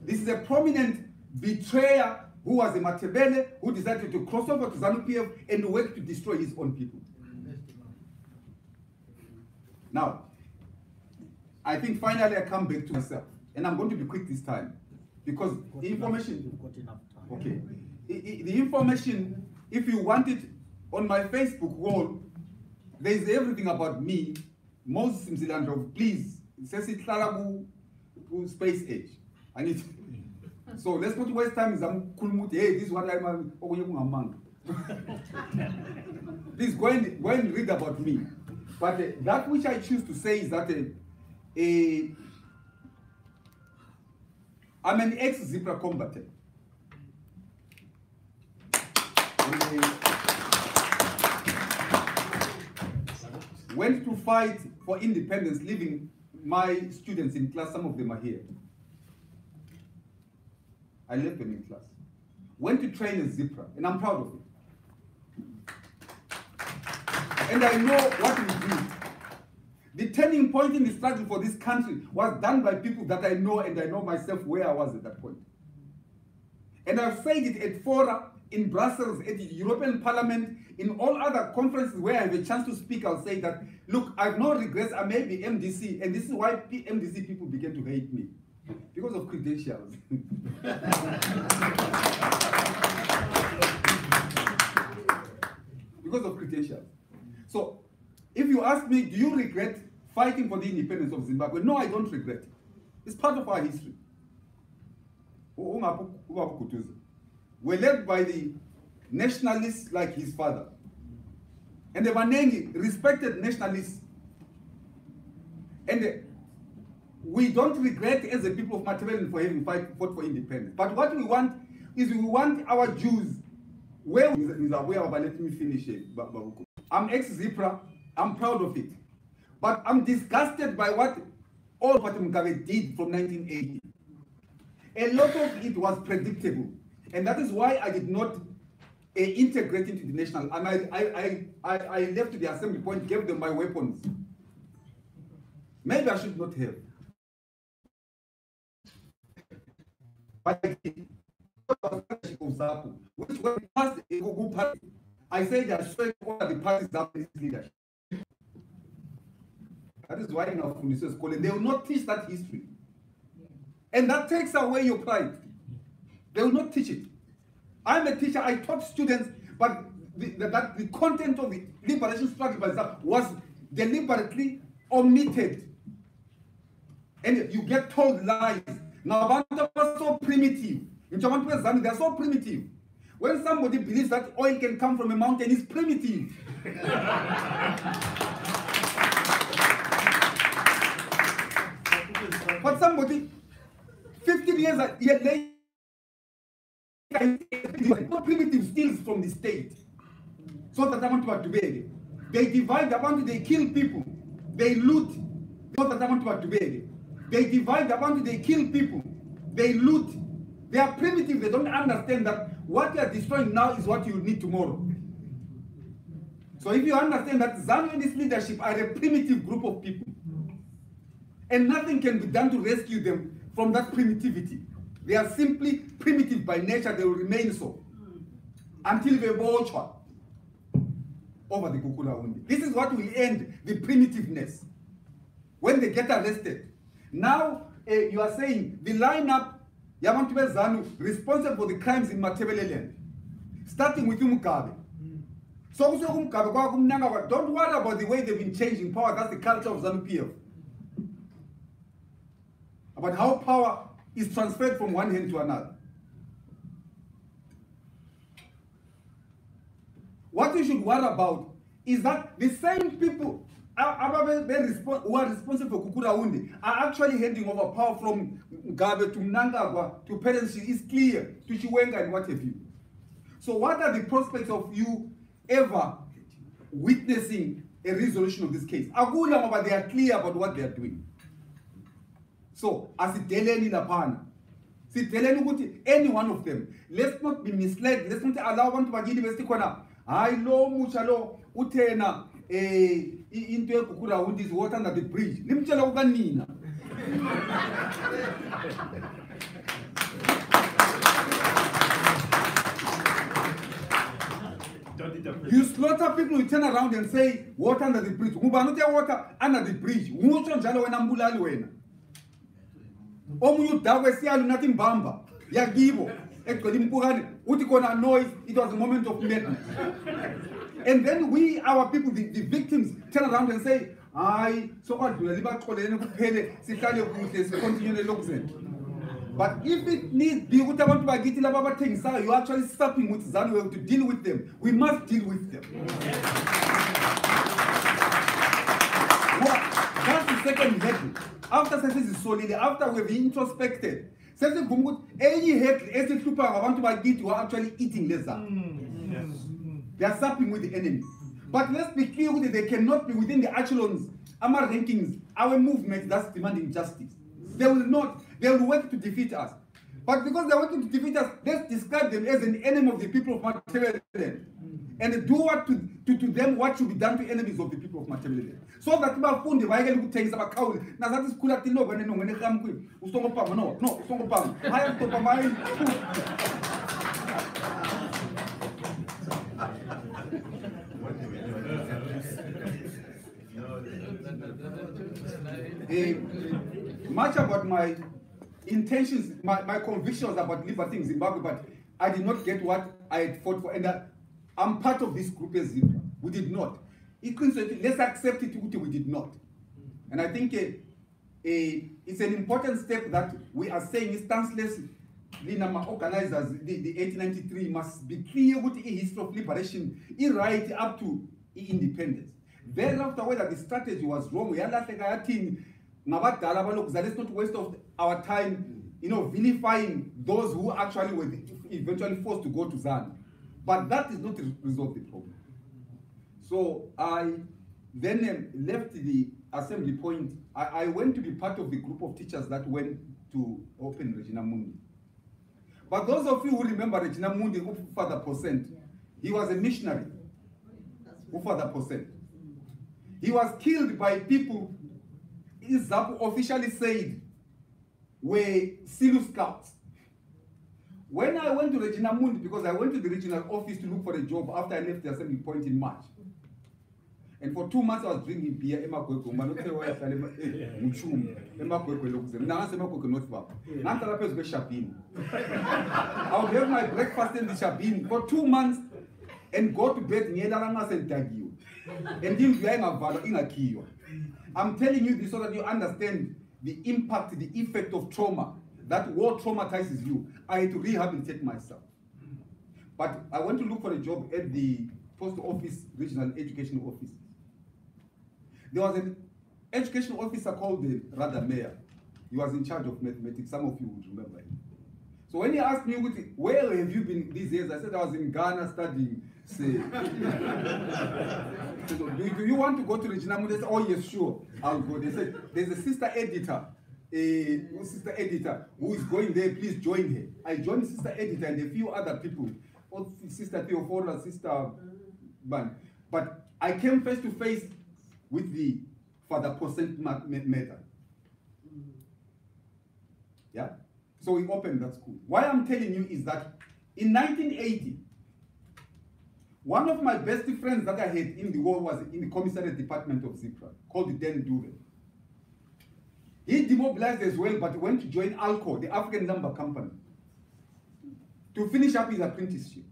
This is a prominent betrayer who was a Matebele, who decided to cross over to ZANU-PF and work to destroy his own people. Now, I think finally I come back to myself, and I'm going to be quick this time, because the information, okay, the information, if you want it on my Facebook wall, there is everything about me, Moses Mzilandrov, please, Sesi Klarabu, space age. I need. So let's not waste time. Hey, this is what I'm. Please go and read about me. But that which I choose to say is that I'm an ex-Zebra combatant. Went to fight for independence, leaving my students in class. Some of them are here. I left them in class. Went to train as Zebra, and I'm proud of it. And I know what we do. The turning point in the struggle for this country was done by people that I know, and I know myself where I was at that point. And I've said it at fora, in Brussels, at the European Parliament, in all other conferences where I have a chance to speak. I'll say that, look, I have no regrets. I may be MDC, and this is why MDC people began to hate me. Because of credentials. Because of credentials. So, if you ask me, do you regret fighting for the independence of Zimbabwe? No, I don't regret. It's part of our history. We're led by the nationalists like his father. And the Vanengi respected nationalists. And we don't regret as a people of Matabele for having fought for independence. But what we want is we want our Jews, let me finish it. I'm ex-Zipra, I'm proud of it. But I'm disgusted by what all Mugabe did from 1980. A lot of it was predictable. And that is why I did not integrate into the national. And I left to the assembly point, gave them my weapons. Maybe I should not have. But I did. Which when we passed a Google party, I said I should all the parties that is leadership. That is why in our Fundisio school, they will not teach that history. And that takes away your pride. They will not teach it. I'm a teacher, I taught students, but the content of the liberation struggle by Zap was deliberately omitted. And you get told lies. Now, Abantu are so primitive. In Chaman, they are so primitive. When somebody believes that oil can come from a mountain, it's primitive. But somebody, 15 years later, primitive steals from the state. So that I want to beg. They divide, they kill people. They loot. So that I want to beg. They divide, they kill people. They loot. They are primitive. They don't understand that what you are destroying now is what you need tomorrow. So if you understand that ZANU and its leadership are a primitive group of people, and nothing can be done to rescue them from that primitivity. They are simply primitive by nature, they will remain so until they watch over the Kukula. This is what will end the primitiveness when they get arrested. Now you are saying the lineup, Yabantu ZANU, responsible for the crimes in Matabeleland, starting with Umugabe. So don't worry about the way they've been changing power. That's the culture of ZANU PF. About how power is transferred from one hand to another. What you should worry about is that the same people who are responsible for Kukura are actually handing over power from Gabe to Mnangagwa to parents. Is clear to Chiwenga and what have you. So what are the prospects of you ever witnessing a resolution of this case? But they are clear about what they are doing. So, as it telling Lapana, any one of them, let's not be misled, let's not allow one to begin the corner. I know Muchalo, Utena, into Kukura with this water under the bridge. Limchalo Ganina. You slaughter people, you turn around and say, water under the bridge. Mubanotia water under the bridge. Mucho Jalo and Ambulali. Omu dawe si alunati mbamba ya gibo ekolimpurani utikona noise. It was a moment of madness. And then we, our people, the victims, turn around and say, so what do you continue the. But if it needs be what I want to get in about things, you're actually stopping with ZANU to deal with them. We must deal with them. That's the second heading. After success is solid, after we've introspected, any head as a super I want to get, you are actually eating lesser. They are supping with the enemy. But let's be clear with it, they cannot be within the echelons, our rankings, our movement that's demanding justice. They will not, they will work to defeat us. But because they are working to defeat us, let's describe them as an enemy of the people of Matabeleland. And do what to them what should be done to enemies of the people of Matabeleland. So that Bafundi, why can you take about cow? Now that is cool at the no when they come with Ustongo no, Ustongo Pam. I have to combine. Much about my intentions, my convictions about liberty in Zimbabwe, but I did not get what I had fought for. And I'm part of this group as Zimbabwe. We did not. Let's accept it, we did not. And I think it's an important step that we are saying is stanceless. The organizers, the 1893 must be clear with the history of liberation, right up to independence. Thereafter, whether the strategy was wrong, let's not waste of our time, vilifying those who actually were eventually forced to go to ZANU. But that is not to resolve the problem. So I then left the assembly point. I went to be part of the group of teachers that went to open Regina Mundi. But those of you who remember Regina Mundi, who Father Percent, he was a missionary. Who Father Percent. He was killed by people Zapu officially said were Silu scouts. When I went to Regina Mundi, because I went to the regional office to look for a job after I left the assembly point in March. And for 2 months I was drinking beer. I would have my breakfast in the Shabin for 2 months and go to bed near Larangas and Tagio. And I'm telling you this so that you understand the impact, the effect of trauma. That war traumatizes you. I had to rehabilitate myself. But I went to look for a job at the post office, regional education office. There was an education officer called the Rada Mayor. He was in charge of mathematics. Some of you would remember him. So when he asked me, where have you been these years? I said I was in Ghana studying. Say, do you want to go to Regina Mundi? I said, oh yes, sure, I'll go. They said, there's a sister editor who is going there, please join her. I joined sister editor and a few other people, Sister Theophora, Sister Ban. But I came face to face with the Father Percent matter. Yeah? So we opened that school. Why I'm telling you is that in 1980, one of my best friends that I had in the war was in the commissariat department of Zipra, called Dan Duve. He demobilized as well, but went to join ALCO, the African Lumber Company, to finish up his apprenticeship.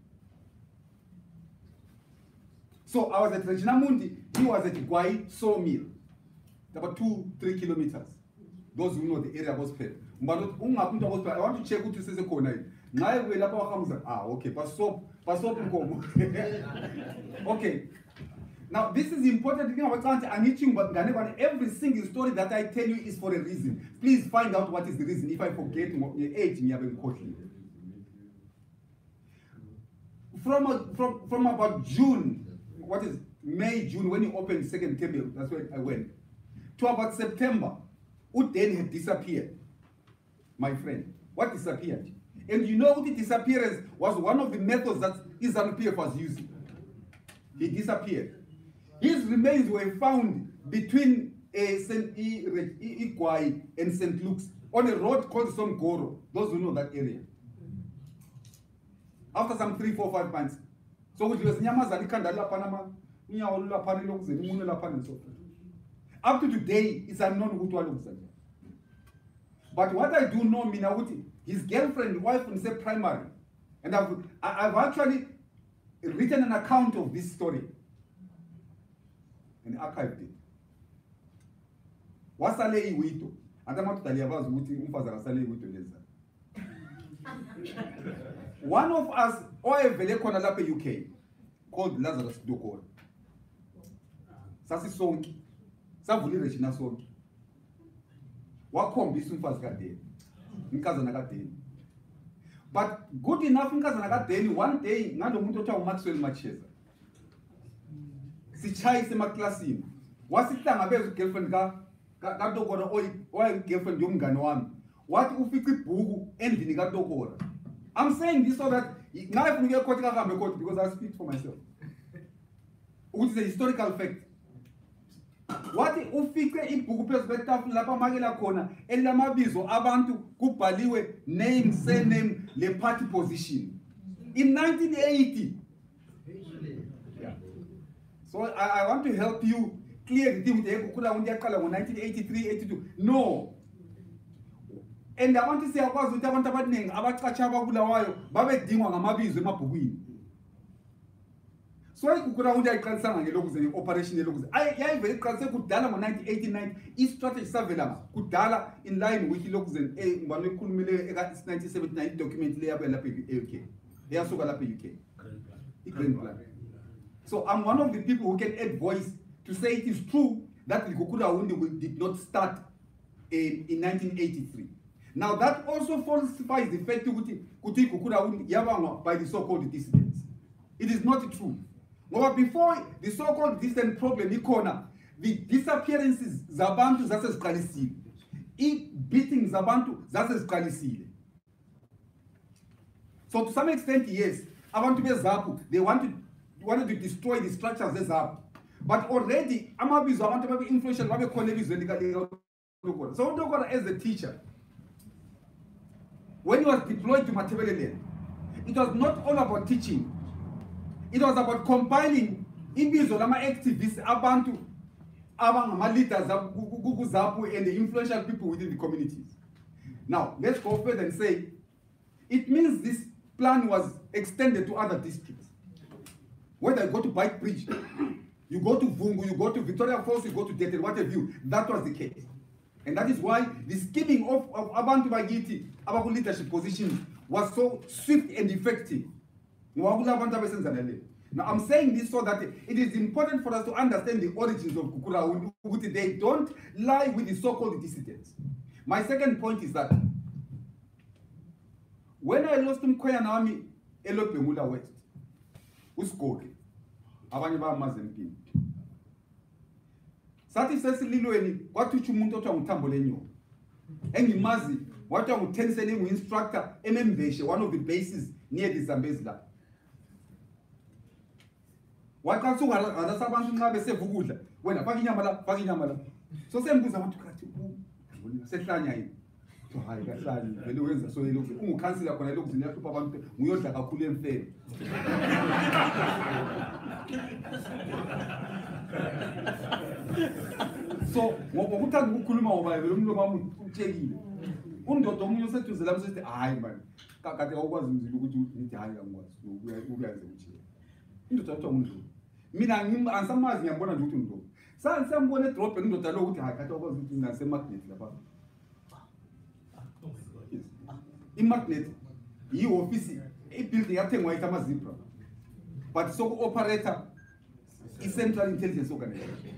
So I was at Regina Mundi, he was at Gwai Sawmill, about 2-3 kilometers. Those who know the area was paid. I want to check what you say. Okay, okay. Now this is important. But every single story that I tell you is for a reason. Please find out what is the reason. If I forget, from about June, what is May, June, when you opened the second table, that's where I went, to about September, Uden had disappeared. My friend, what disappeared? And you know what the disappearance was one of the methods that ZANU-PF was using. He disappeared. His remains were found between St. Igwai and St. Luke's on a road called Somgoro. Those who know that area. After some 3, 4, 5 months. So it was Nyamazali Kandala Panama, Nyaolula Panilox, and Munela Pan and so forth. Up to today, it's unknown who to look at. But what I do know, Minawuti, his girlfriend, wife, and say primary. And I've actually written an account of this story and archived it. Wasale iwito. One of us, UK, called Lazarus Dokor. Sasi Sonki. Savuli Regina Sonki. Wakom Bisumfas but good enough in Kazanagadeni, one day, Nando Mutocha Maxwell Macheza. Sichai Sema Classim. Was it time about girlfriend Gado or girlfriend Yumganoam? What Ufiki Bugu and Vinigado Gora? I'm saying this so that now I can get caught because I speak for myself. Which is a historical fact. What ufike ibuku perspective lapha makela khona elamabizo abantu kubhaliwe name surname le party position in 1980. Yeah. So I want to help you clear the thing with ekukula undiyaqala ngo1983 82. No. And I want to say akwazi ukuthi abantu abaningi abaqatsha ababulawayo babedingwa ngamabizo emabhukwini. So I could have a operation. I very Kudala 1989 East Strategy Surveillance Kudala in line with Lokuzen A 1979 document UK. They are so UK. So I'm one of the people who can add voice to say it is true that the Kukura did not start in 1983. Now that also falsifies the fact by the so-called dissidents. It is not true. But before the so-called distant problem, the disappearances Zabantu zasses Kalisile. Beating Zabantu zasses Kalisile. So to some extent, yes, I want to be Zapu. They wanted to destroy the structures of Zapu. But already, Amabizo, I want to be influential, so Ndogora as a teacher, when he was deployed to Matebelele, it was not all about teaching. It was about compiling ibizo lama activists abantu abangama leaders Zapu and the influential people within the communities. Now let's go further and say it means this plan was extended to other districts. Whether you go to Bike Bridge, you go to Vungu, you go to Victoria Falls, you go to Dete, what have you, that was the case. And that is why the skimming of Abantu Bagiti, Abaku leadership position was so swift and effective. Now I'm saying this so that it is important for us to understand the origins of Kukura. They don't lie with the so-called dissidents. My second point is that when I lost Mkoya Naami, Elope Mula West, Uskoke, Abanyaba Mazempin. Satisfactory Liloeni, what to Chumuto Mutambolenyo. And Mazi, what I would tell instructor, MMBeshe, one of the bases near the Zambezla. Waqa suka sabantu nxa besevukudla wena faka inyama la so sembuza abantu kathi sehlanya yini to hayi kahlali vele wenza so yilokhu ungukhansela khona lokhu ziyahlupha abantu nguyodla kakhulu emfeni so ngokuthanda ukukhuluma ngoba vele umuntu wami utshekile undodo omunye oseduze lami sethi hayi man kade awukwazi umzila ukuthi nithi hayi angikwazi ukuyaze uthi indoda yathi umuntu mina angisamazi ngiyambona nje ukuthi umuntu siyambona edrobheni indoda lo ukuthi hayi kade awukwazi ukuthi ngasemagnet lapha imagnet yi-office i-building yathengwa yithi amazipra but soku-operator i-Central Intelligence Organization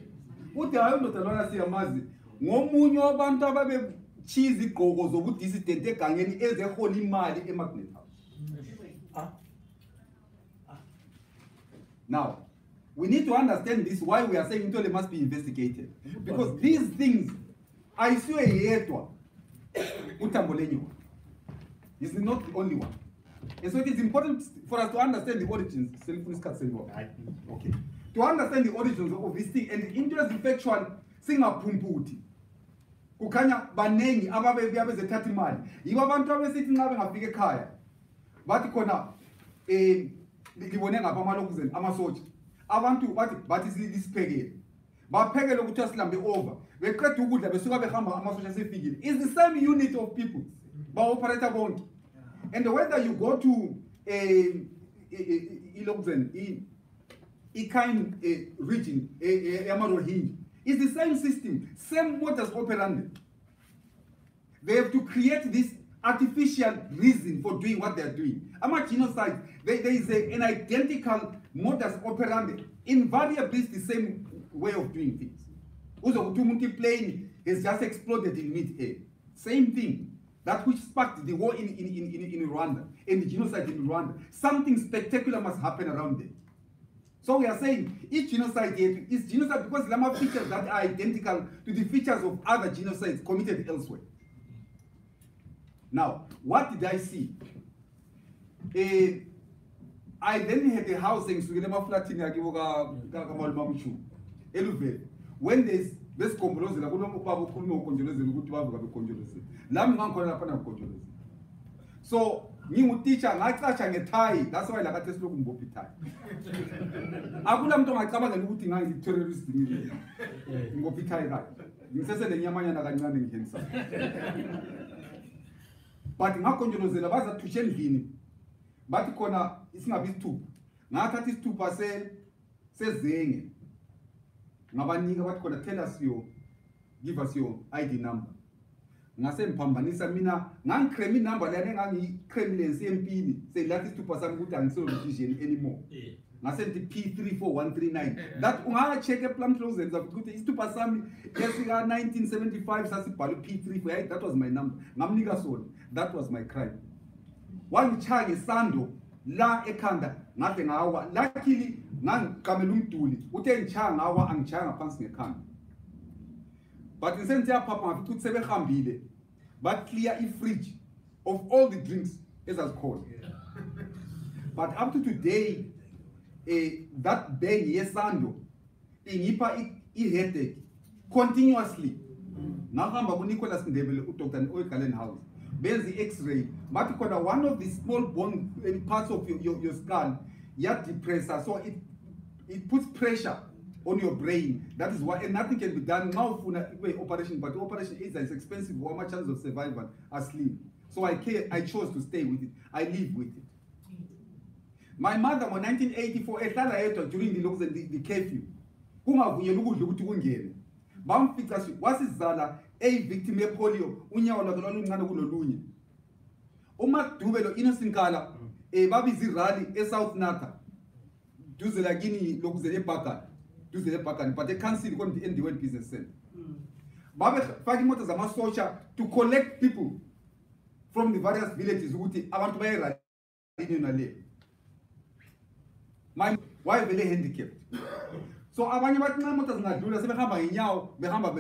uthi hayi undoda lona siyamazi ngomunye wabantu ababechiza igqoko zobudisident egangeni ezehola imali emagnet house. Now we need to understand this, why we are saying Ntole must be investigated, because these things ayisiwe yedwa uTambolenyo is not the only one, and so it is important for us to understand the origins. Okay, to understand the origins of this thing, and the interest effectual singaphumputhi kukhanya banengi ababebuya bezathatha imali yibo abantu abesithi nxa bengafika ekhaya bathi khona libone ngapha amalokuzeni amasotsha abantu bathi siphekele baphekele ukuthi asilambe over beqeda ukudla besuka behamba amasotsha sefikile. Is the same unit of people ba operator bonke, and whether you go to ilokuzeni kind region Rohingya, it's the same system, same modus operandi. They have to create this artificial reason for doing what they are doing. Genocide, there is an identical modus operandi, invariably the same way of doing things. Uzokuthi plane has just exploded in mid-air. Same thing. That which sparked the war in Rwanda, and the genocide in Rwanda. Something spectacular must happen around it. So we are saying each genocide here is genocide because there are features that are identical to the features of other genocides committed elsewhere. Now, what did I see? I then had a housing when there's this conjolozela kunombaba ukhuluma ukonjolozela ukuthi bavuka bekonjolozela lami ngikhona lapha na ukonjolozela. So ngingutitsha ngachacha ngeThai, that's why lakathe siloku ngibopha iThai. Akula muntu ongacabangela ukuthi ngangiterrorist ngibopha iThai kahle. Ngisese lenyamanyana kancane ngihenisa. But ngakonjolozela bazathusha endlini. Bathi khona isingabi isithupha. Ngathatha isithupha sezenge. Ngabanika bathi khona tell us give us your ID number. Ngase mphambanisa mina ngangiclaim inumber lana engangiclaimile nsempini seyilathi isithupha sami ukuthi angisolo decision anymore. Ngase ndithi P34139 that ungacheck ePlum Closens ukuthi isithupha sami esika 1975 sasibhalwe P3 that was my number. Ngamnika sona, that was my crime. Wangichaya ngesando la ekhanda ngathi ngawa luckily ngangiqamela umduli uthe ngichaya ngawa angichaya ngaphansi ngekhanda. But in sense yapapa ukuthi sebehambile but clear fridge of all the drinks as called. But up to today that bag yesando ingipha headache continuously. Ngahamba ku Nicholas Ndebele uDr. Oigalen House benzi x-ray but one of the small bone parts of your skull depressor, so it puts pressure on your brain. That is why, and nothing can be done now for operation, but the operation is expensive. How much chance of survival are slim. So I chose to stay with it. I live with it. My mother in 1984 during the curfew. A victim of polio, Dubelo innocent kala, babi zirali, South Nata. Do the Lagini looks the Bakan. But they can't see the end the business center. Babe Fagimotas are much social to collect people from the various villages who I want to buy a my wife is handicapped. So I want to not do the same Hamba, Behamba,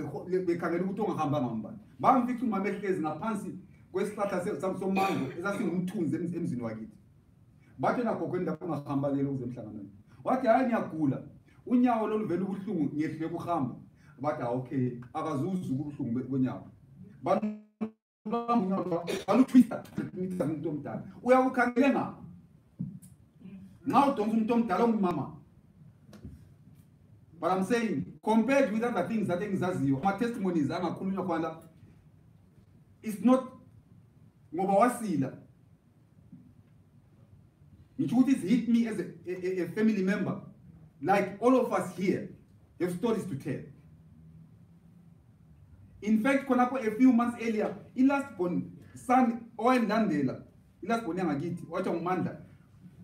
Bekaruton, Hamba Mamba. Bam victim my make is in a pansy, West Plata some mango, is asking tunes and Mzinwagit. But in a cocoon, the Hamba, they lose them. wathi hayi ngiyagula unyawo loluvela ubuhlungu ngehle kuhamba bathi okay akazuzu kubuhlungu bonyawo balutwista umuntu omdala uyakukhangele ngapha nxa udonsa umuntu omdala ongumama. But I'm saying, compared with other things that engizaziyo, my testimonies angakhulunywa khona, it's not ngoba wasila. It's hit me as a family member. Like all of us here have stories to tell. In fact, a few months earlier, last born son Owen Landela, last born Yangagiti, Ochong Manda.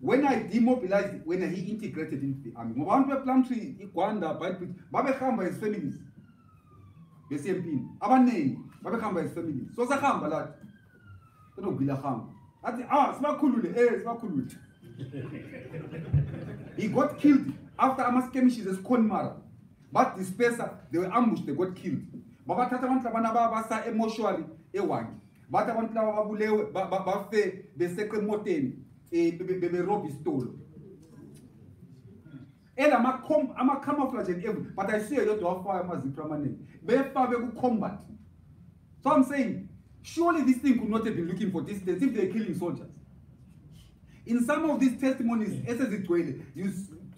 When I demobilized, when he integrated into the army, Part3, Iguanda, Babekamba his families. The same thing. Abanei, Babekamba his families. So Zakamba lad. Don't be Laham. Smakulule, He got killed after a skirmish is Konmara. But the spacer, they were ambushed, they got killed. Baba Tatamanta Banaba emotionally, Ewangi. Batamanta Babule, Bafe, the second Moten. Bebe rob stole. And I'm a camouflage and everything, but I see a lot of fire as the permanent. Be combat. So I'm saying, surely this thing could not have been looking for dissidents if they're killing soldiers. In some of these testimonies, you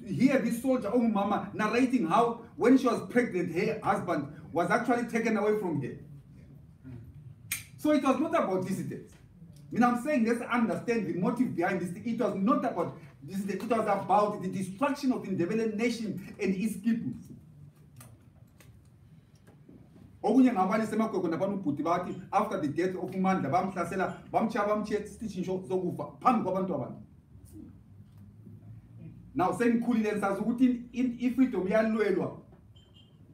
hear this soldier, oh mama, narrating how when she was pregnant, her husband was actually taken away from her. So it was not about dissidents. I'm saying, let's understand the motive behind this. It was not about this, it was about the destruction of the independent nation and its people. After the death of Mandla, now saying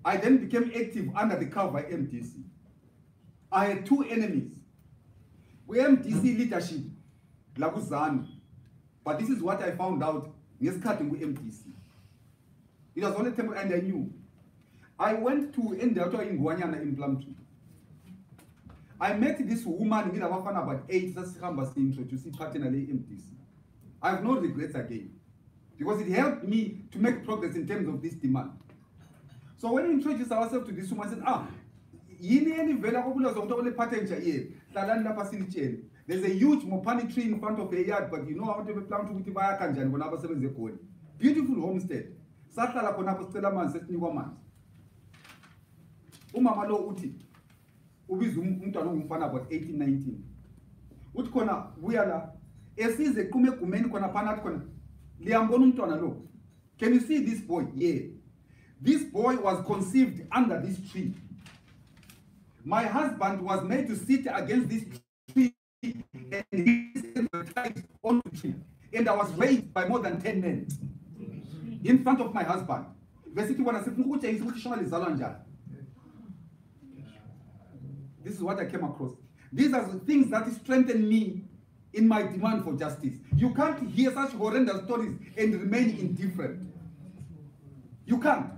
I then became active under the cover by MDC. I had two enemies. We MDC leadership, Laguzan. But this is what I found out in MDC. It was only temporary and I knew. I went to Endelto in Guanyana in Part3. I met this woman in about 8 that's to see particularly MDC. I have no regrets again. Because it helped me to make progress in terms of this demand. So when we introduced ourselves to this woman, I said, there's a huge mopani tree in front of a yard, but you know how to be planted with the Bayakanjan when I was 7 years old. Beautiful homestead. Satala Konapostella man set new woman. Umamalo Uti. Ubizum Umtano about 18, 19. Utkona, Wiala, Esi the Kume Kumen Kona Panat Kona. Can you see this boy? Yeah. This boy was conceived under this tree. My husband was made to sit against this tree and he tied on the tree. And I was raised by more than 10 men in front of my husband. This is what I came across. These are the things that strengthen me in my demand for justice. You can't hear such horrendous stories and remain indifferent. You can't.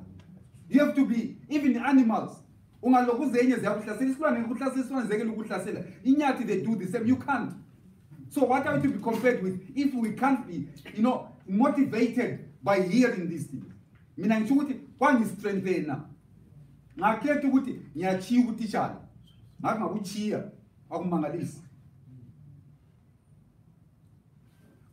You have to be, even animals. They do the same. You can't. So what are we to be compared with if we can't be, motivated by hearing these things? Mina nchuti kwani strengthena. Ngakhetha ukuthi ngiyachiya utitshala. Ngathi ngakuchiya akumangalisi.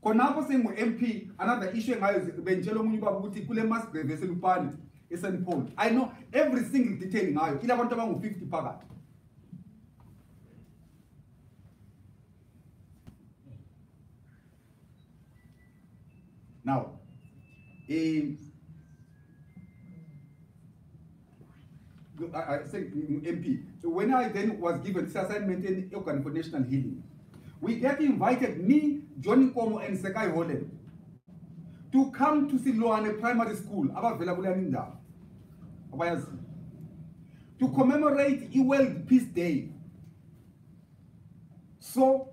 Khonapho sengu MP another issue ngayo benjelo omunye ubaba ukuthi kule mass grave eselupani eSt Paul. I know every single detail ngayo. Ila abantu abangu 50 phakathi. Now, I said MP. So when I then was given this assignment in Okan for National Healing, we get invited, me, Johnny Komo, and Sekai Hole, to come to Siloane Primary School, to commemorate World Peace Day. So,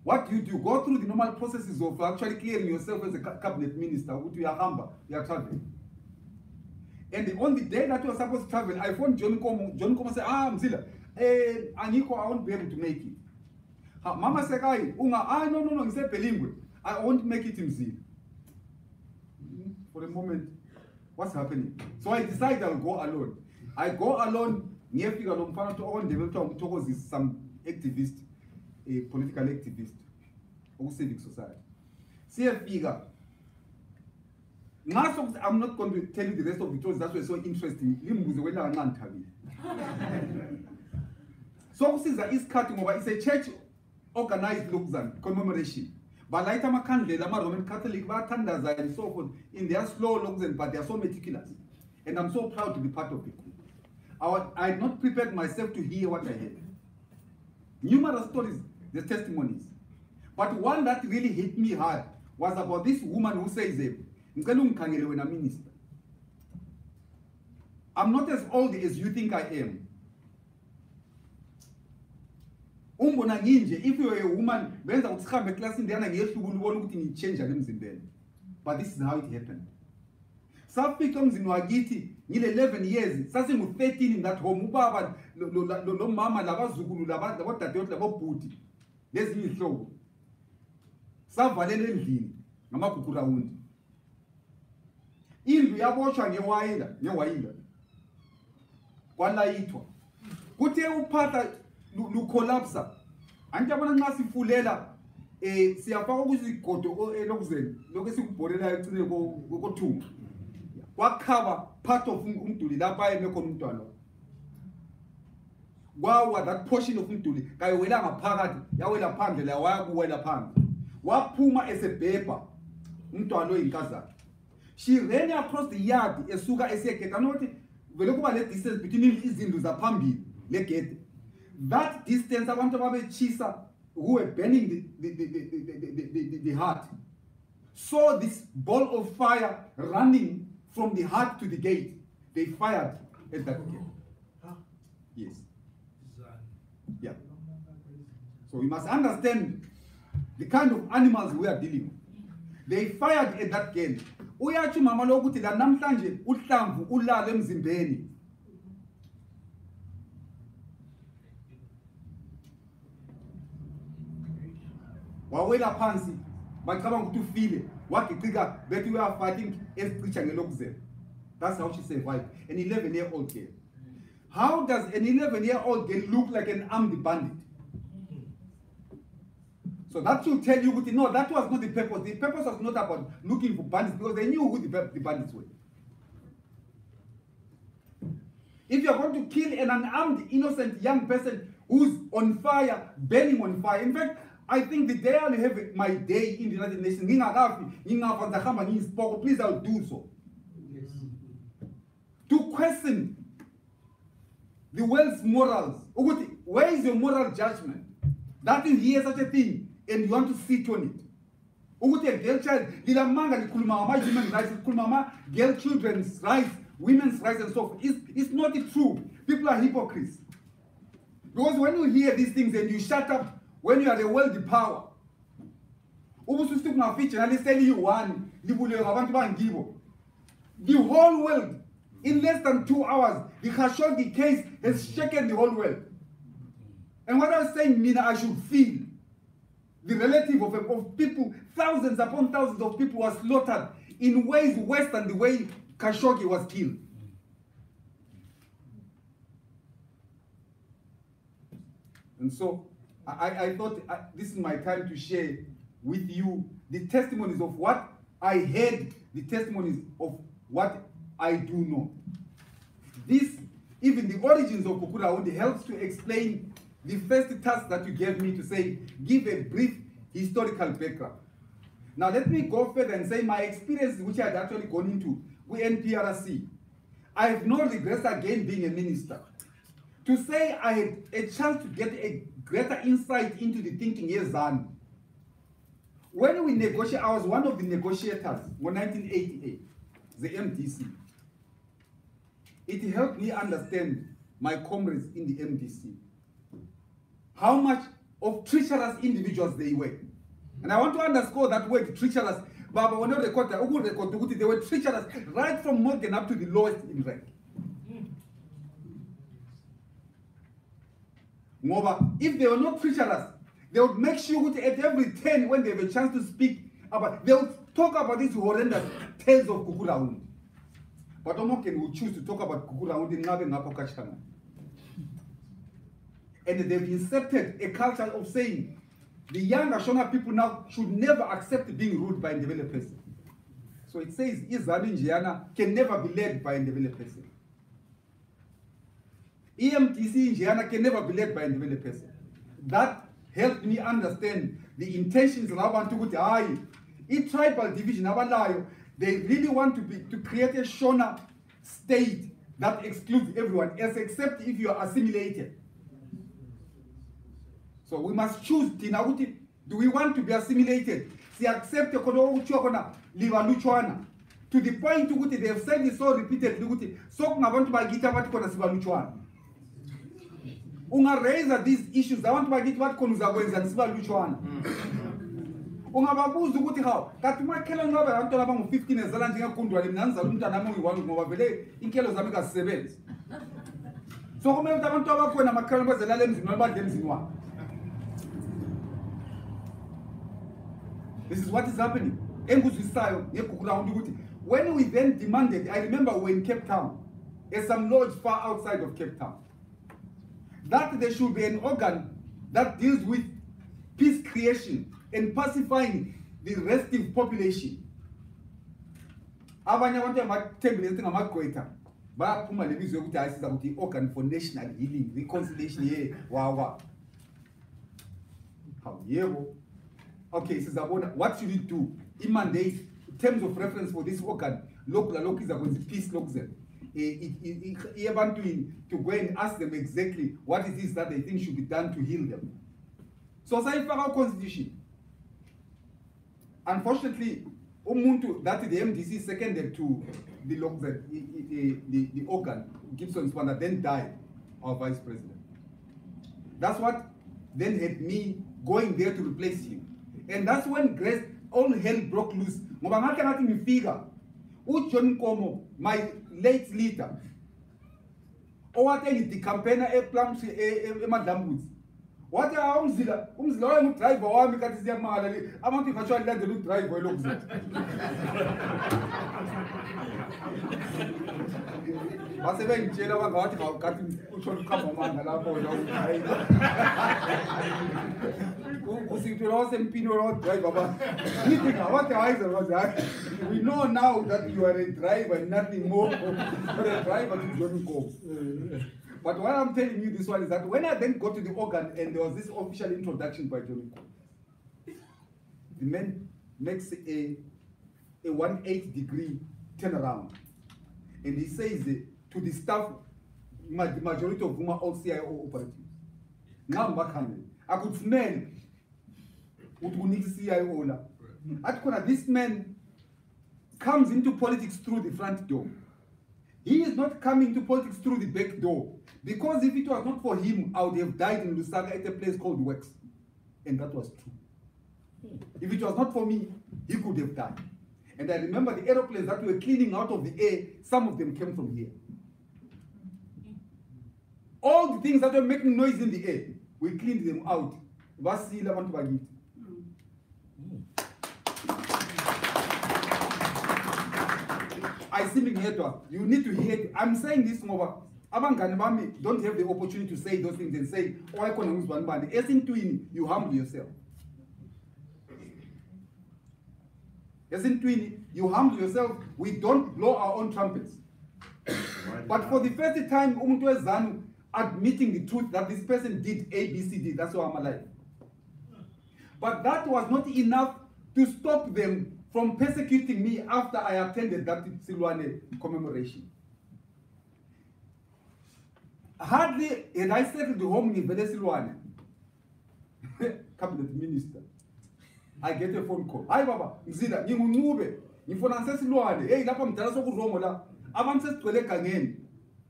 what you do, go through the normal processes of actually clearing yourself as a cabinet minister, which you are humble, you are traveling. And on the day that you were supposed to travel, I phoned John Komo. John Komo said, Mzila, Aniko, I won't be able to make it. Mama Sekai, no, he said bilingual. I won't make it in Mzila. for a moment, what's happening? So I decided I'll go alone. I go alone, near figure on some activist, a political activist, or civic society. See a figure. I'm not going to tell you the rest of the stories, that's why it's so interesting. So is cutting over. It's a church organized Luton commemoration. But like I'm a Roman Catholic, and so forth, in their slow Luton, but they are so meticulous. And I'm so proud to be part of it. I had not prepared myself to hear what I heard. Numerous stories, the testimonies. But one that really hit me hard was about this woman who says, when a minister. I'm not as old as you think I am. If you're a woman, but this is how it happened. Some becomes in Wagiti, 11 years, something with 13 in that home. Mama, what that there's me slow. Some Valene Namakukura wound. In the abortion, you waila. Wala itwa. Kute upata collapse. Antabana ngasi fulela siyafaka kuzigodo elokuzeni lokesi kuborela ecine kothunga. Wakhaba part of umduli lapha emekho umntwana. Wawa that portion of umduli kayiwela ngaphakathi yawela phandle la wayakuwela phandle. Waphuma esebhebha umntwana oyinkazana. She ran across the yard esuka esiyegeta nothi vele kuba le distance between izindlu zaphambili le gate. That distance abantu ababechisa who were burning the heart saw this ball of fire running from the heart to the gate. They fired at that gate. Yes. Yeah. So we must understand the kind of animals we are dealing with. They fired at that gate. Uyathi mama lokuthi la namhlanje uhlamvu ulala emzimbeni. Wawela phansi bacabanga ukuthi ufile wagicika bethi we are fighting esicisha ngelokuzela. That's how she survived. An 11-year-old girl. How does an 11-year-old girl look like an armed bandit? So that should tell you, no, that was not the purpose. The purpose was not about looking for bandits because they knew who the bandits were. If you're going to kill an unarmed, innocent young person who's on fire, burning on fire. In fact, I think the day I'll have my day in the United Nations, please I'll do so. Yes. To question the world's morals. Where is your moral judgment? That you hear such a thing and you want to sit on it. A girl child, human rights, girl children's rights, women's rights and so forth. It's not true. People are hypocrites. Because when you hear these things and you shut up when you are a worldly power, the whole world, in less than 2 hours, the Khashoggi case has shaken the whole world. And what I was saying, Mina, I should feel the relative of people, thousands upon thousands of people were slaughtered in ways worse than the way Khashoggi was killed. And so I thought this is my time to share with you the testimonies of what I heard, the testimonies of what I do know. This, even the origins of Kukura helps to explain the first task that you gave me to say, give a brief historical background. Now let me go further and say my experience, which I had actually gone into with MHRRM. I have no regrets again being a minister. To say I had a chance to get a greater insight into the thinking years on. When we negotiated, I was one of the negotiators in 1988, the MDC. It helped me understand my comrades in the MDC. How much of treacherous individuals they were. And I want to underscore that word, treacherous. But when they were treacherous right from Morgan up to the lowest in rank. If they were not treacherous, they would make sure at every turn when they have a chance to speak about, they would talk about these horrendous tales of Kukuraund. But Omoken will choose to talk about Kukuraund in Nabe Ngapokachana. And they've inserted a culture of saying the young Ashona people now should never accept being ruled by a developed person. So it says Izami Njiana can never be led by a developed person. EMTC Njiana can never be led by a developed person. That helped me understand the intentions of Abantu. In tribal division, they really want to create a Shona state that excludes everyone else except if you are assimilated. So we must choose. Do we want to be assimilated? They accept to the point they have said this so repeatedly. So I want to bagita what kona sibaluchwana. Unga raise these issues. I want to bagita what kona sibaluchwana. Unga babuzu kuti how? Katuma kelo ngabe abantu labangu 15 ezala njinga kundwa limnanza umntana mungu wanu ngoba vele inkelo zami ka 7. So kumele abantu abakhona makhala bazela emzini wabadle emzini wabo. This is what is happening. When we then demanded, I remember we were in Cape Town, at some lodge far outside of Cape Town, that there should be an organ that deals with peace creation and pacifying the restive population. Organ for national healing, reconciliation. Okay, so what should we do? In mandate, in terms of reference for this organ, local is going to peace locals. To go and ask them exactly what it is that they think should be done to heal them. So, say our constitution. Unfortunately, that the MDC seconded to the organ, Gibson's one that then died, our vice president. That's what then had me going there to replace him. And that's when Grace, all hell broke loose. John Como, my late leader, or what the campaign a plums a Madame Woods. What are Umzilla drive or because I want to actually let the look drive or looks at. But even Jella got about cutting come on we know now that you are a driver, nothing more but a driver to John go. But what I'm telling you this one is that when I then got to the organ and there was this official introduction by John Ko, the man makes a 180-degree turnaround. And he says to the staff, the majority of whom are all CIO operatives. Now I could smell CIO. This man comes into politics through the front door. He is not coming to politics through the back door. Because if it was not for him, I would have died in Lusaka at a place called Wex. And that was true. If it was not for me, he could have died. And I remember the aeroplanes that were cleaning out of the air, some of them came from here. All the things that were making noise in the air, we cleaned them out. I simply hear you need to hear it. I'm saying this over. Abangani don't have the opportunity to say those things and say, oh, I can't use one band. As in twin, you humble yourself. As in twin, you humble yourself. We don't blow our own trumpets. But for the first time, Umuntu Zanu admitting the truth that this person did A, B, C, D, that's why I'm alive. But that was not enough to stop them from persecuting me after I attended that Silwane commemoration. Hardly had I settled home in Silwane, cabinet minister, I get a phone call. Hi Baba, Zida, you move, you finance Silwane, hey, Lapam Tarasoku Romola, avances to elect again.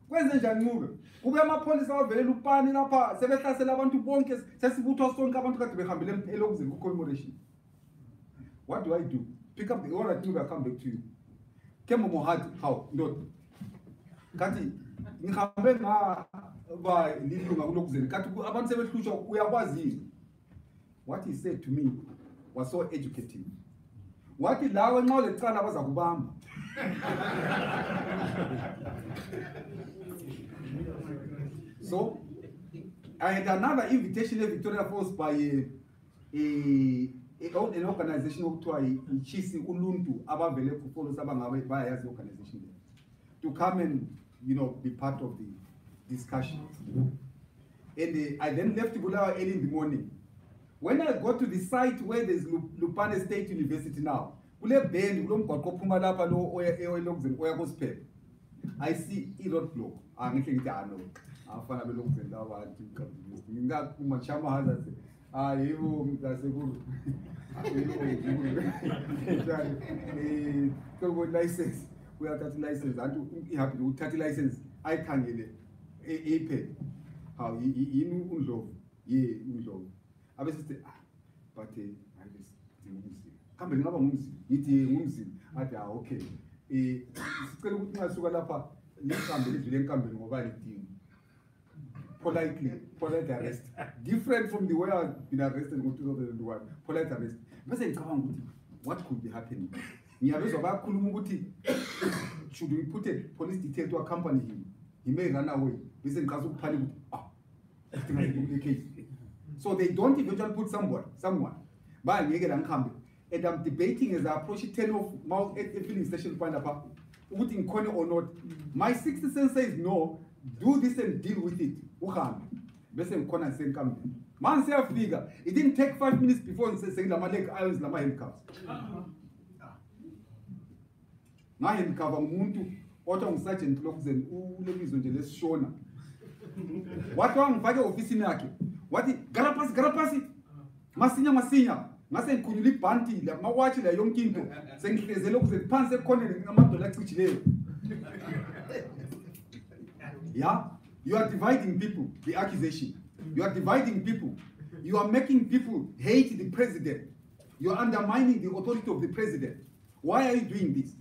Where's the young move? Ubama police are very lupani lapa, Sebesta Selavan to bonkers, Sessibuto Stone Cabantu to become Elogs in commemoration. What do I do? Pick up the order, I think I'll come back to you. Kemo Mohad, how? Not. Kati, Nihambenga by Lilunga Ulogzen, Katu Aban Seven Future, we are was. What he said to me was so educative. wathi lawe nxa ulecala baza kubamba. So I had another invitation in Victoria Falls by an organization okuthiwa iChisi Uluntu abavele kufollow sabangabe bayazi organization there, to come and be part of the discussion. And I then left Bulawa early in the morning. When I got to the site where there's Luton State University now, I see a lot block. I'm thinking, I know. I'm going to look at license. We are 30 license. I'm happy to 30 license. I can't get it. A pay. How you know, I was just, but I just come in another Mumsi. It okay. Polite arrest. Different from the way I've been arrested in 2001. Polite arrest. What could be happening? Should we put a police detail to accompany him? He may run away. So they don't eventually put someone. And I'm debating as I approach 10 of Mount filling station point up, in corner or not. My sixth sense says no, do this and deal with it. Best in corner and come. Man say a figure. It didn't take 5 minutes before he said Lama Lake Islands Lama handcuffs. Now handcuff Muntu, Otong Sergeant Locks and Ulemis on the Shona. What wrong Faga office in Aki? What it Garapasi? Masinya. Masen kunyuli panti la mawachi la young kinto. Saying the looks at Panzer Corner and Amato like which day. Yeah? You are dividing people, the accusation. You are dividing people. You are making people hate the president. You are undermining the authority of the president. Why are you doing this?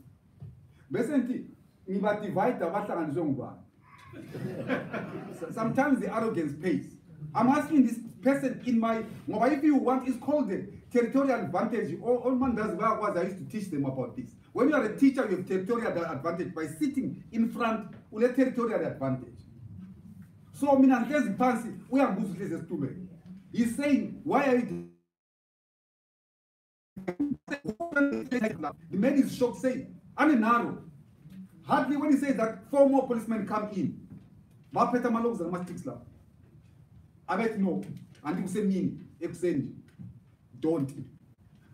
Sometimes the arrogance pays. I'm asking this person in my, if you want, it's called the territorial advantage. All man does was I used to teach them about this. When you are a teacher, you have territorial advantage by sitting in front with a territorial advantage. So, we are Muslims. He's saying, why are you? The man is shocked, saying, I'm a narrow. Hardly when he says that 4 more policemen come in. I bet no. And you say mean, don't.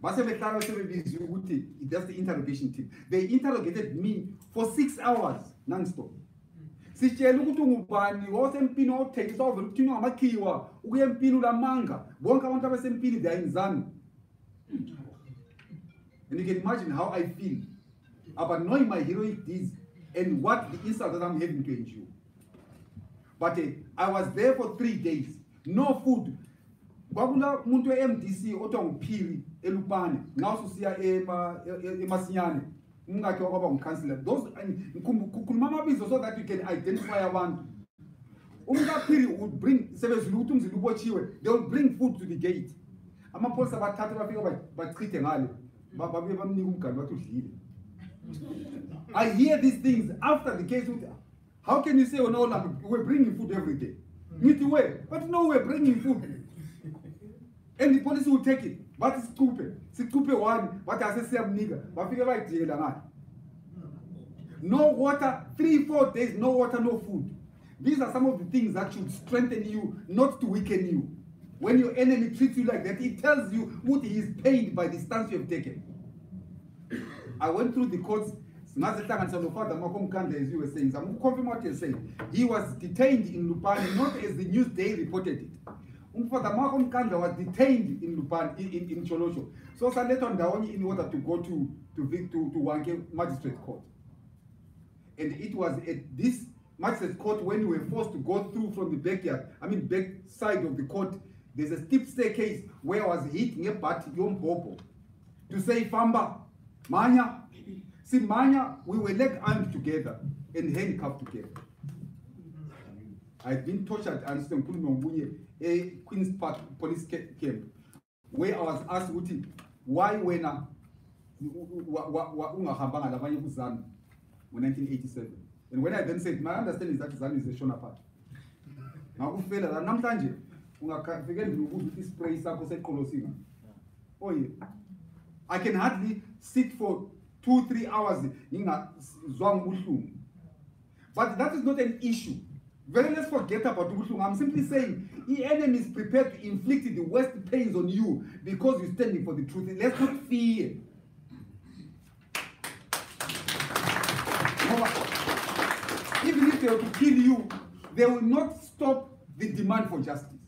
That's the interrogation team. They interrogated me for 6 hours non-stop. Sitshela ukuthi ungubani wasempini othekisa ovela amakhiwa ukuyempini ulamanga bonke abantu abasempini they are in ZANU. And you can imagine how I feel about knowing my heroic deeds and what the insult that I'm having to endure. But I was there for 3 days, no food. Kwakula muntu MDC othiwa nguPhiri eLupane ngaso siya eMasinyane ungakhe kwaba ngumkhansela those kukhuluma amabizo so that you can identify abantu. UmkaPhiri would bring sebezulu ukuthi umzila ubotshiwe, they would bring food to the gate. Amapholisa bathathe bafika bachithe ngale babuye bamnika umgani bathi udlile. I hear these things after the case. How can you say, oh no, we're bringing food every day? But no, we're bringing food. And the police will take it. But it's stupid. It's stupid one. But I say, nigga. But figure right here, no water, 3-4 days, no water, no food. These are some of the things that should strengthen you, not to weaken you. When your enemy treats you like that, it tells you what he is paid by the stance you have taken. I went through the courts. As you were saying, I'm confirming what you're saying. He was detained in Lupan, not as the news day reported it. Father Malcolm Kanda was detained in Lupan, in Cholosho. So later on, in order to go to Wanke Magistrate Court. And it was at this Magistrate Court when we were forced to go through from the backyard, back side of the court. There's a steep staircase where I was hitting a bat, Yom Popo, to say Famba, Manya. See, Manya, we were leg armed together and handcuffed together. I've been tortured and a Queen's Park police camp where I was asked, why when ungahambanga labanye kuZANU ngo-1987. And when I then said, my understanding is that ZANU is a Shona party. Ngakufela la namhlanje ungafike ngibuza ukuthi spray sakho seqolosinga. Oh yeah. I can hardly sit for 2-3 hours ngingazwanga ubuhlungu. But that is not an issue. Let's forget about ubuhlungu. I'm simply saying the enemy is prepared to inflict the worst pains on you because you're standing for the truth. Let's not fear. Even if they were to kill you, they will not stop the demand for justice.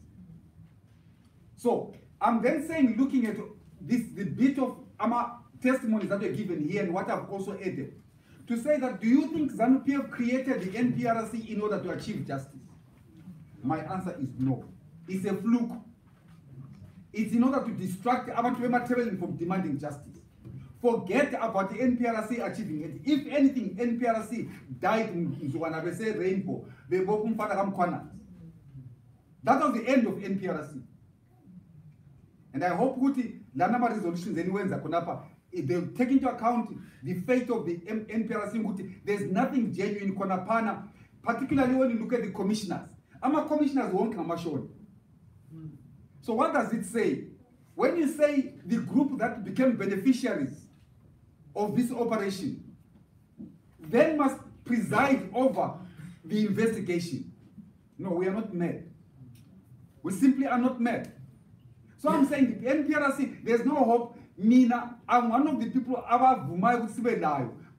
So I'm then saying, looking at this, the bit of testimonies that were given here and what I've also added, to say that, do you think ZANU-PF created the NPRC in order to achieve justice? My answer is no. It's a fluke. It's in order to distract abantu material from demanding justice. Forget about the NPRC achieving it. If anything, NPRC died in Mzukwana, Rainbow. That was the end of NPRC. And I hope the number of resolutions anyway they'll take into account the fate of the NPRC. There's nothing genuine in Konapana, particularly when you look at the commissioners. Commissioners won't come ashore. So what does it say? When you say the group that became beneficiaries of this operation then must preside over the investigation. No, we are not mad. We simply are not mad. So I'm saying the NPRC, there's no hope. Mina, I'm one of the people,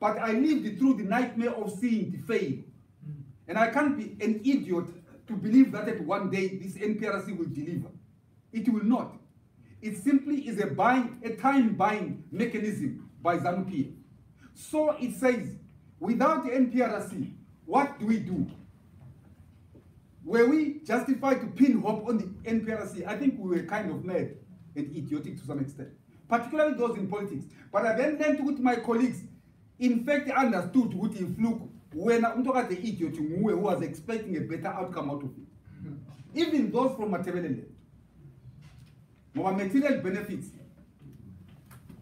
but I lived through the nightmare of seeing the fail. And I can't be an idiot to believe that one day this NPRC will deliver. It will not. It simply is a time-buying mechanism by ZANU-PF. So it says, without the NPRC, what do we do? Were we justified to pin hope on the NPRC? I think we were kind of mad and idiotic to some extent, particularly those in politics. But I then learned with my colleagues, in fact, understood what he flew when I'm talking about the idiot who was expecting a better outcome out of it. Even those from material more material benefits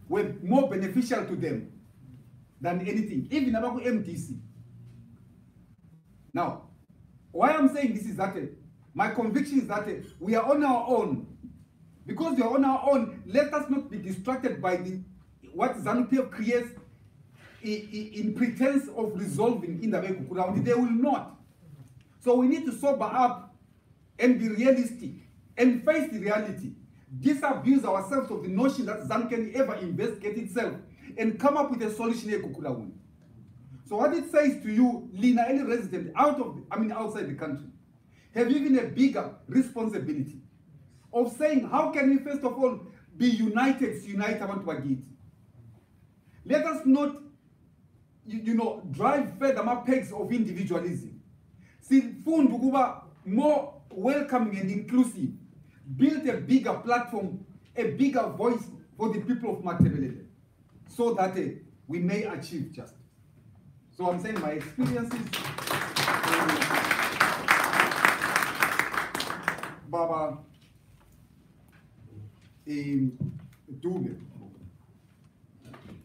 were more beneficial to them than anything, even about MDC. Now, why I'm saying this is that my conviction is that we are on our own. Because we are on our own, let us not be distracted by what ZANU-PF creates in pretense of resolving in the Kukurauni. They will not. So we need to sober up and be realistic and face the reality. Disabuse ourselves of the notion that ZANU can ever investigate itself and come up with a solution here, Kukurauni. So what it says to you, Lina, any resident outside the country, have even a bigger responsibility of saying, how can we first of all be united to unite abantu bakithi? Let us not, drive further my pegs of individualism. Sifunda ukuba more welcoming and inclusive. Build a bigger platform, a bigger voice for the people of Matabele, so that we may achieve justice. So I'm saying my experiences, Baba, Dube,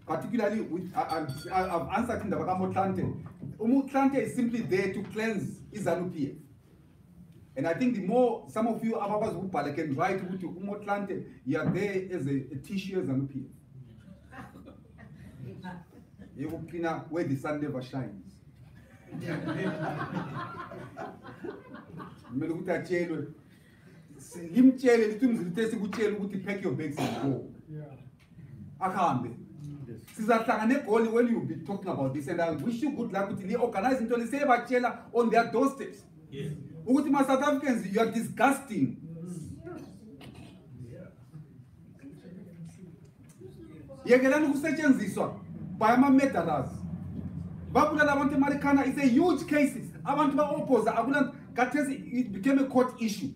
particularly with, I've answered in the Motlante. Motlante is simply there to cleanse ZANU-PF. And I think the more some of you Ababas who can write to Motlante, you are there as a tissue as ZANU-PF. You will clean up where the sun never shines. Pack your bags and go. When you be talking about this, and I wish you good luck with the organizing on their doorsteps. Yes. South Africans, you are disgusting. By my metalas. It's a huge case. I want to oppose. It became a court issue.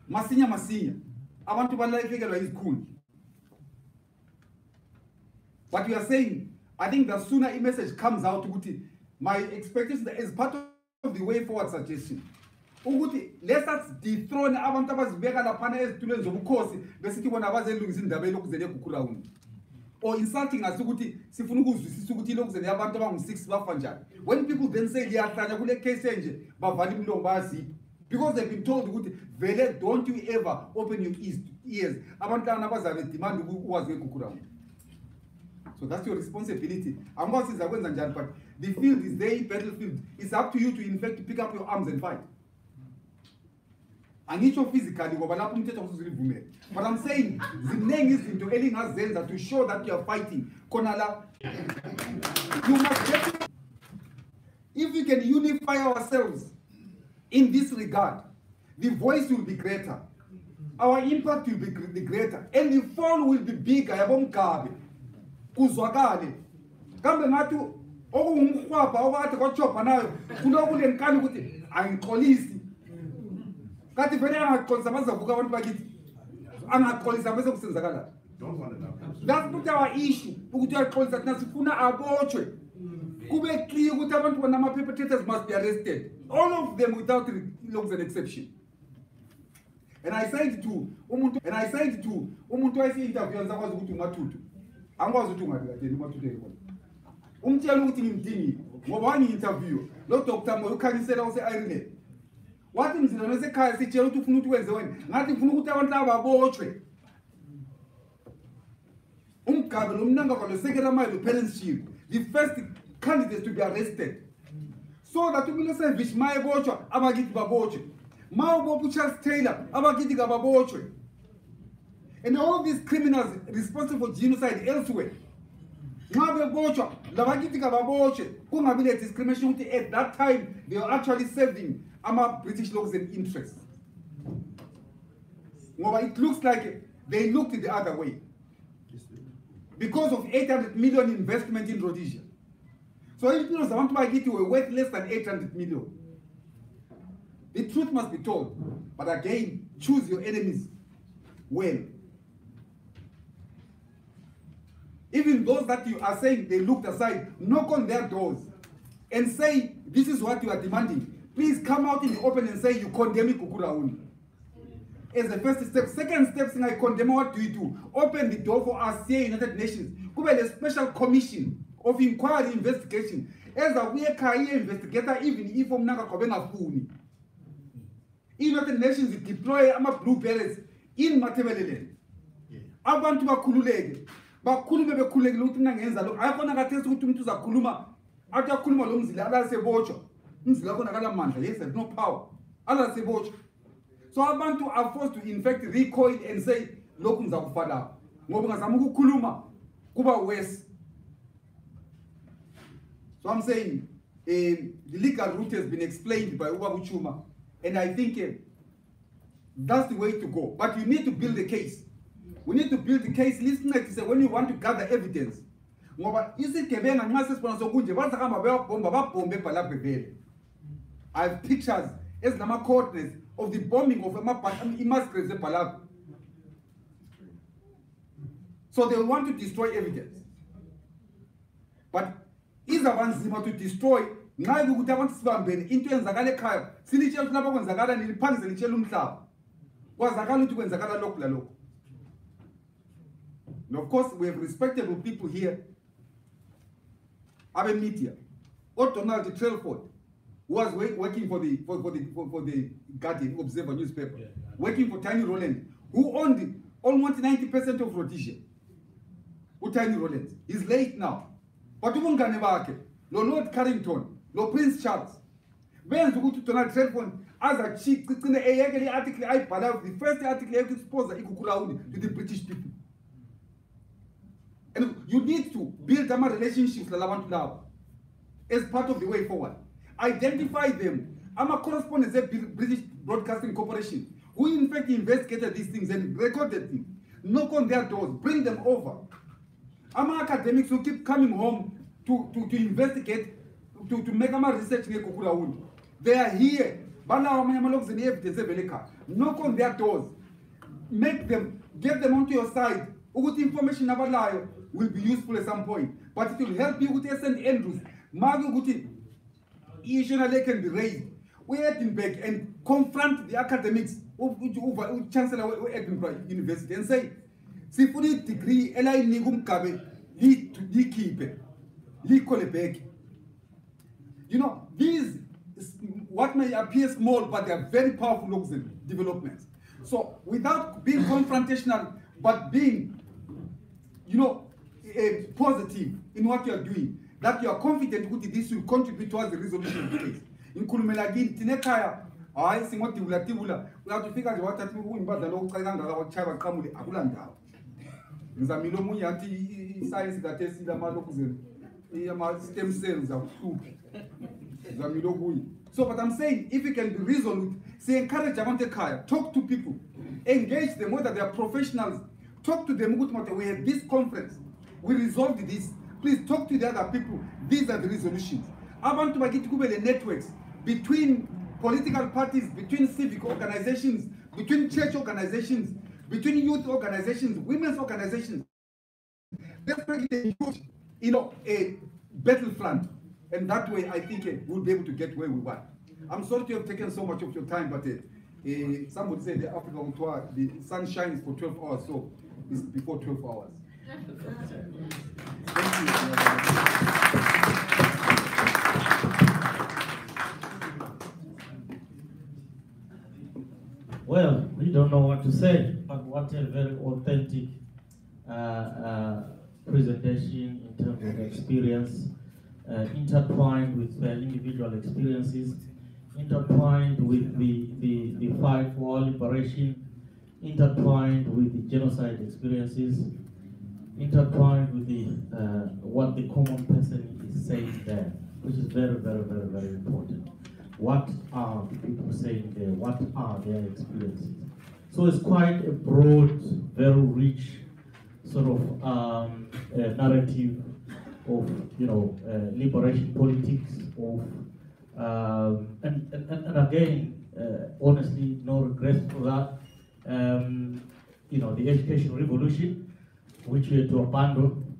Masinya. I want to is cool. But you are saying, I think the sooner a message comes out, my expectation is part of the way forward suggestion. Let us dethrone abantu abazibeka lapha ezitulweni zobukhosi besithi bona abazelungisa indaba lokuzele kukhulauni. or insulting us ukuthi sifuna ukuzwisisa ukuthi lokhu zene abantu abangu6 bafa njani. When people then say liyahlanya kule case enje bavala imlomo bayazipha because they've been told ukuthi vele don't you ever open your ears abantwana bazabe demand ukwazi ngegugurawo. So that's your responsibility. Angasiza kwenza njani, but the field is their battlefield. It's up to you to in fact pick up your arms and fight. Angisho physically ngoba lapho umthetho usuzivumela. But I'm saying ziningi izinto elingazenza to show that you are fighting. Khona la you must get, if we can unify ourselves in this regard, the voice will be greater. Our impact will be greater and the fall will be bigger. Yabomkabe kuzwakale kambe ngathi okungumkhwapha okade kwachopa nayo kunokulenkani ukuthi ayixolisi kathi vele angaqolisa bazavuka abantu bakithi angaqolisa bese kusenzakala. That's not our issue ukuthi uyaqolisa thina sifuna abotshwe kube clear ukuthi abantu banama perpetrators must be arrested, all of them without an exception. And I said to umuntu wayese interview anzakwazi ukuthi umathuthu angikwazi ukuthi ungadikateni umathuthu ekho umtshela ukuthi ngimdingi ngoba wangi-interview lo Dr. Moyo ukhanyisela use-Ireland wathi mzila nesekhaya sitshela ukuthi ufuna ukuthi wenze wena ngathi ngifuna ukuthi abantu laba babotshwe umgabe lo mnanga kwalo sekela mile parents shield, the first candidates to be arrested so that umile service mayebotshwa abakithi babotshwe mawubopha uCharles Taylor abakithi kababotshwe. And all these criminals responsible for genocide elsewhere, discrimination at that time they were actually serving British laws and interests. It looks like they looked the other way because of 800 million investment in Rhodesia. So if you want to buy it, were worth less than 800 million. The truth must be told, but again, choose your enemies well. Even those that you are saying they looked aside, knock on their doors and say, this is what you are demanding. Please come out in the open and say you condemn Kukurauni. As the first step. Second step, I condemn, what do? Open the door for us here, United Nations. Could be a special commission of inquiry investigation. As a we career investigator, even if I'm not Funi. United Nations deploy blue berets in Matebelele. Abantu bakhululeke. Bakhulume bekhuleke ukuthi mina ngenza lokho. Ayafona kathesi ukuthi umuntu uzakhuluma. Athi akhuluma lo mzila ala sebotshwa. Umzila khona kala mandla. Yes, there's no power. Ala sebotshwa. So abantu are forced to in fact recoil and say lokhu ngizakufa lapha. Ngoba ngazama ukukhuluma kuba worse. So I'm saying the legal route has been explained by Ubaba Chuma, and I think that's the way to go. But you need to build a case. We need to build the case. Listen, like you say, when you want to gather evidence. I have pictures as nama coordinates of the bombing of immigrants in Palau. So they want to destroy evidence. But is a one to destroy nayo ukuthi abantu sibambene into enzakala ekhaya silitshela ukuthi lapha kwenzakala niliphangize litshela umhlaba kwazakala ukuthi kwenzakala lokhu la lokhu. And of course we have respectable people here, our media, or Donald Trelford, who was working for the Guardian Observer newspaper, working for Tiny Roland, who owned almost 90% of Rhodesia. Tiny Roland, he's late now. But even Ganebake, Lord Carrington, Prince Charles, when to go to Donald Trelford as a chief, the article I put out, the first article I exposed to the British people. And you need to build a relationships as part of the way forward. Identify them. I'm a correspondent at the British Broadcasting Corporation, who in fact investigated these things and recorded them. Knock on their doors, bring them over. I'm academics who keep coming home to investigate, to make research. They are here. Knock on their doors. Make them, get them onto your side. What information about will be useful at some point, but it will help you with St. Andrews. Magu issue can be raised. We Edinburgh and confront the academics of Chancellor of Edinburgh University and say, "Sifuni degree, Eli Nigum Kabe, keep back. You know, these, what may appear small, but they are very powerful developments. So without being confrontational, but being, you know, positive in what you are doing, that you are confident that this will contribute towards the resolution of the case. In Kulumelagin, Tinekaya, I think what you will have to figure out what you will but the local Chava Kamuli Abulanda. Nzamilo Muyati science that is the Madokuzel, stem cells of soup. So, but I'm saying, if you can be resolute, say encourage Amante Kaya, talk to people, engage them, whether they are professionals, talk to them. We had this conference, we resolved this. Please talk to the other people. These are the resolutions. I want to make it networks between political parties, between civic organizations, between church organizations, between youth organizations, women's organizations. Let's make it a huge, you know, a battlefront. And that way, I think we'll be able to get where we want. I'm sorry to have taken so much of your time, but some would say the African tour, the sun shines for 12 hours, so it's before 12 hours. Thank you. Well, we don't know what to say, but what a very authentic presentation in terms of experience. Intertwined with their individual experiences, intertwined with the fight for liberation, intertwined with the genocide experiences, intertwined with the what the common person is saying there, which is very, very, very, very important. What are the people saying there? What are their experiences? So it's quite a broad, very rich sort of narrative of, you know, liberation politics, of and again, honestly, no regrets for that. You know, the education revolution, which we had to abandon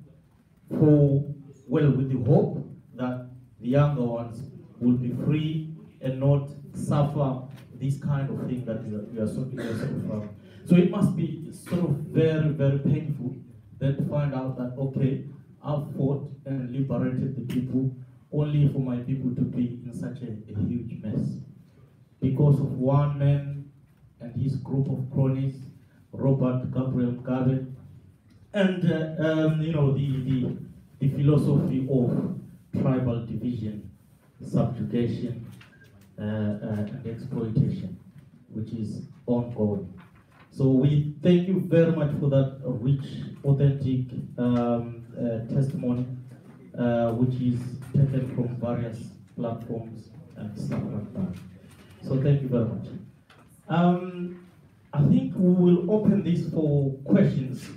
for, well, with the hope that the younger ones will be free and not suffer this kind of thing that we are suffering from. So it must be sort of very, very painful then to find out that, okay, I've fought and liberated the people only for my people to be in such a huge mess. Because of one man and his group of cronies, Robert Gabriel Mugabe, and you know, the philosophy of tribal division, subjugation, and exploitation, which is ongoing. So we thank you very much for that rich, authentic testimony, which is taken from various platforms and stuff like that. So thank you very much. I think we will open this for questions.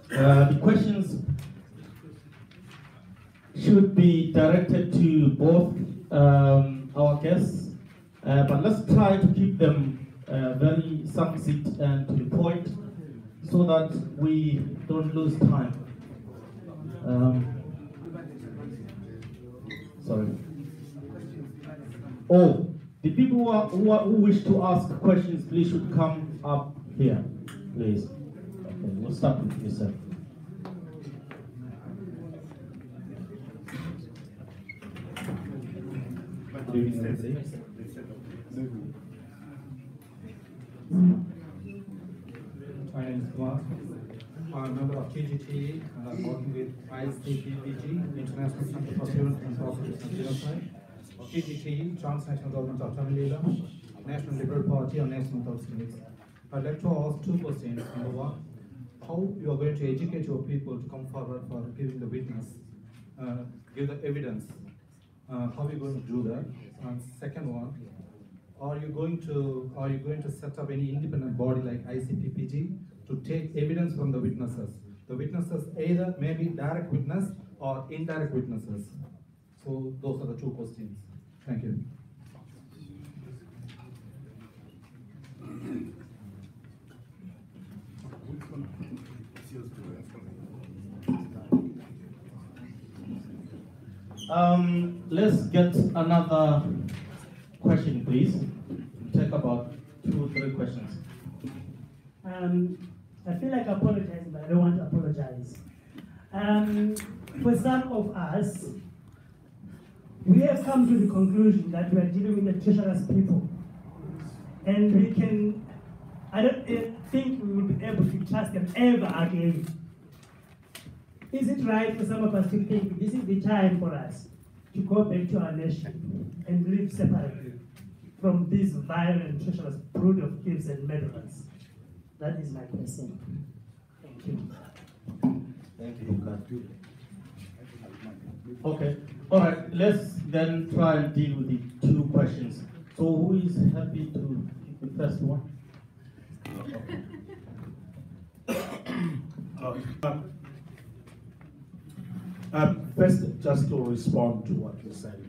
The questions should be directed to both our guests, but let's try to keep them very succinct and to the point so that we don't lose time. Sorry. Oh, the people who wish to ask questions, please should come up here, please. Okay, we'll start with you, sir. My name is Kumar. I'm a member of TGT and I'm working with ICPPG, International Center for Prevention and Prosecution of Genocide, TGT, Transnational Government of Tamil Nadu, National Liberal Party and National Council. I'd like to ask two questions. Number one, how you are going to educate your people to come forward for giving the witness, give the evidence. How are you going to do that? And second one, are you going to set up any independent body like ICPPG to take evidence from the witnesses? The witnesses either may be direct witness or indirect witnesses. So those are the two questions. Thank you. Let's get another question, please. Take about 2 or 3 questions. I feel like apologizing, but I don't want to apologize. For some of us, we have come to the conclusion that we are dealing with a treacherous people. And I don't think we will be able to trust them ever again. Is it right for some of us to think this is the time for us to go back to our nation and live separately from this violent, treacherous brood of thieves and murderers? That is my question. Thank you. Thank you. Okay. All right. Let's then try and deal with the two questions. So, who is happy to take the first one? First, just to respond to what you said.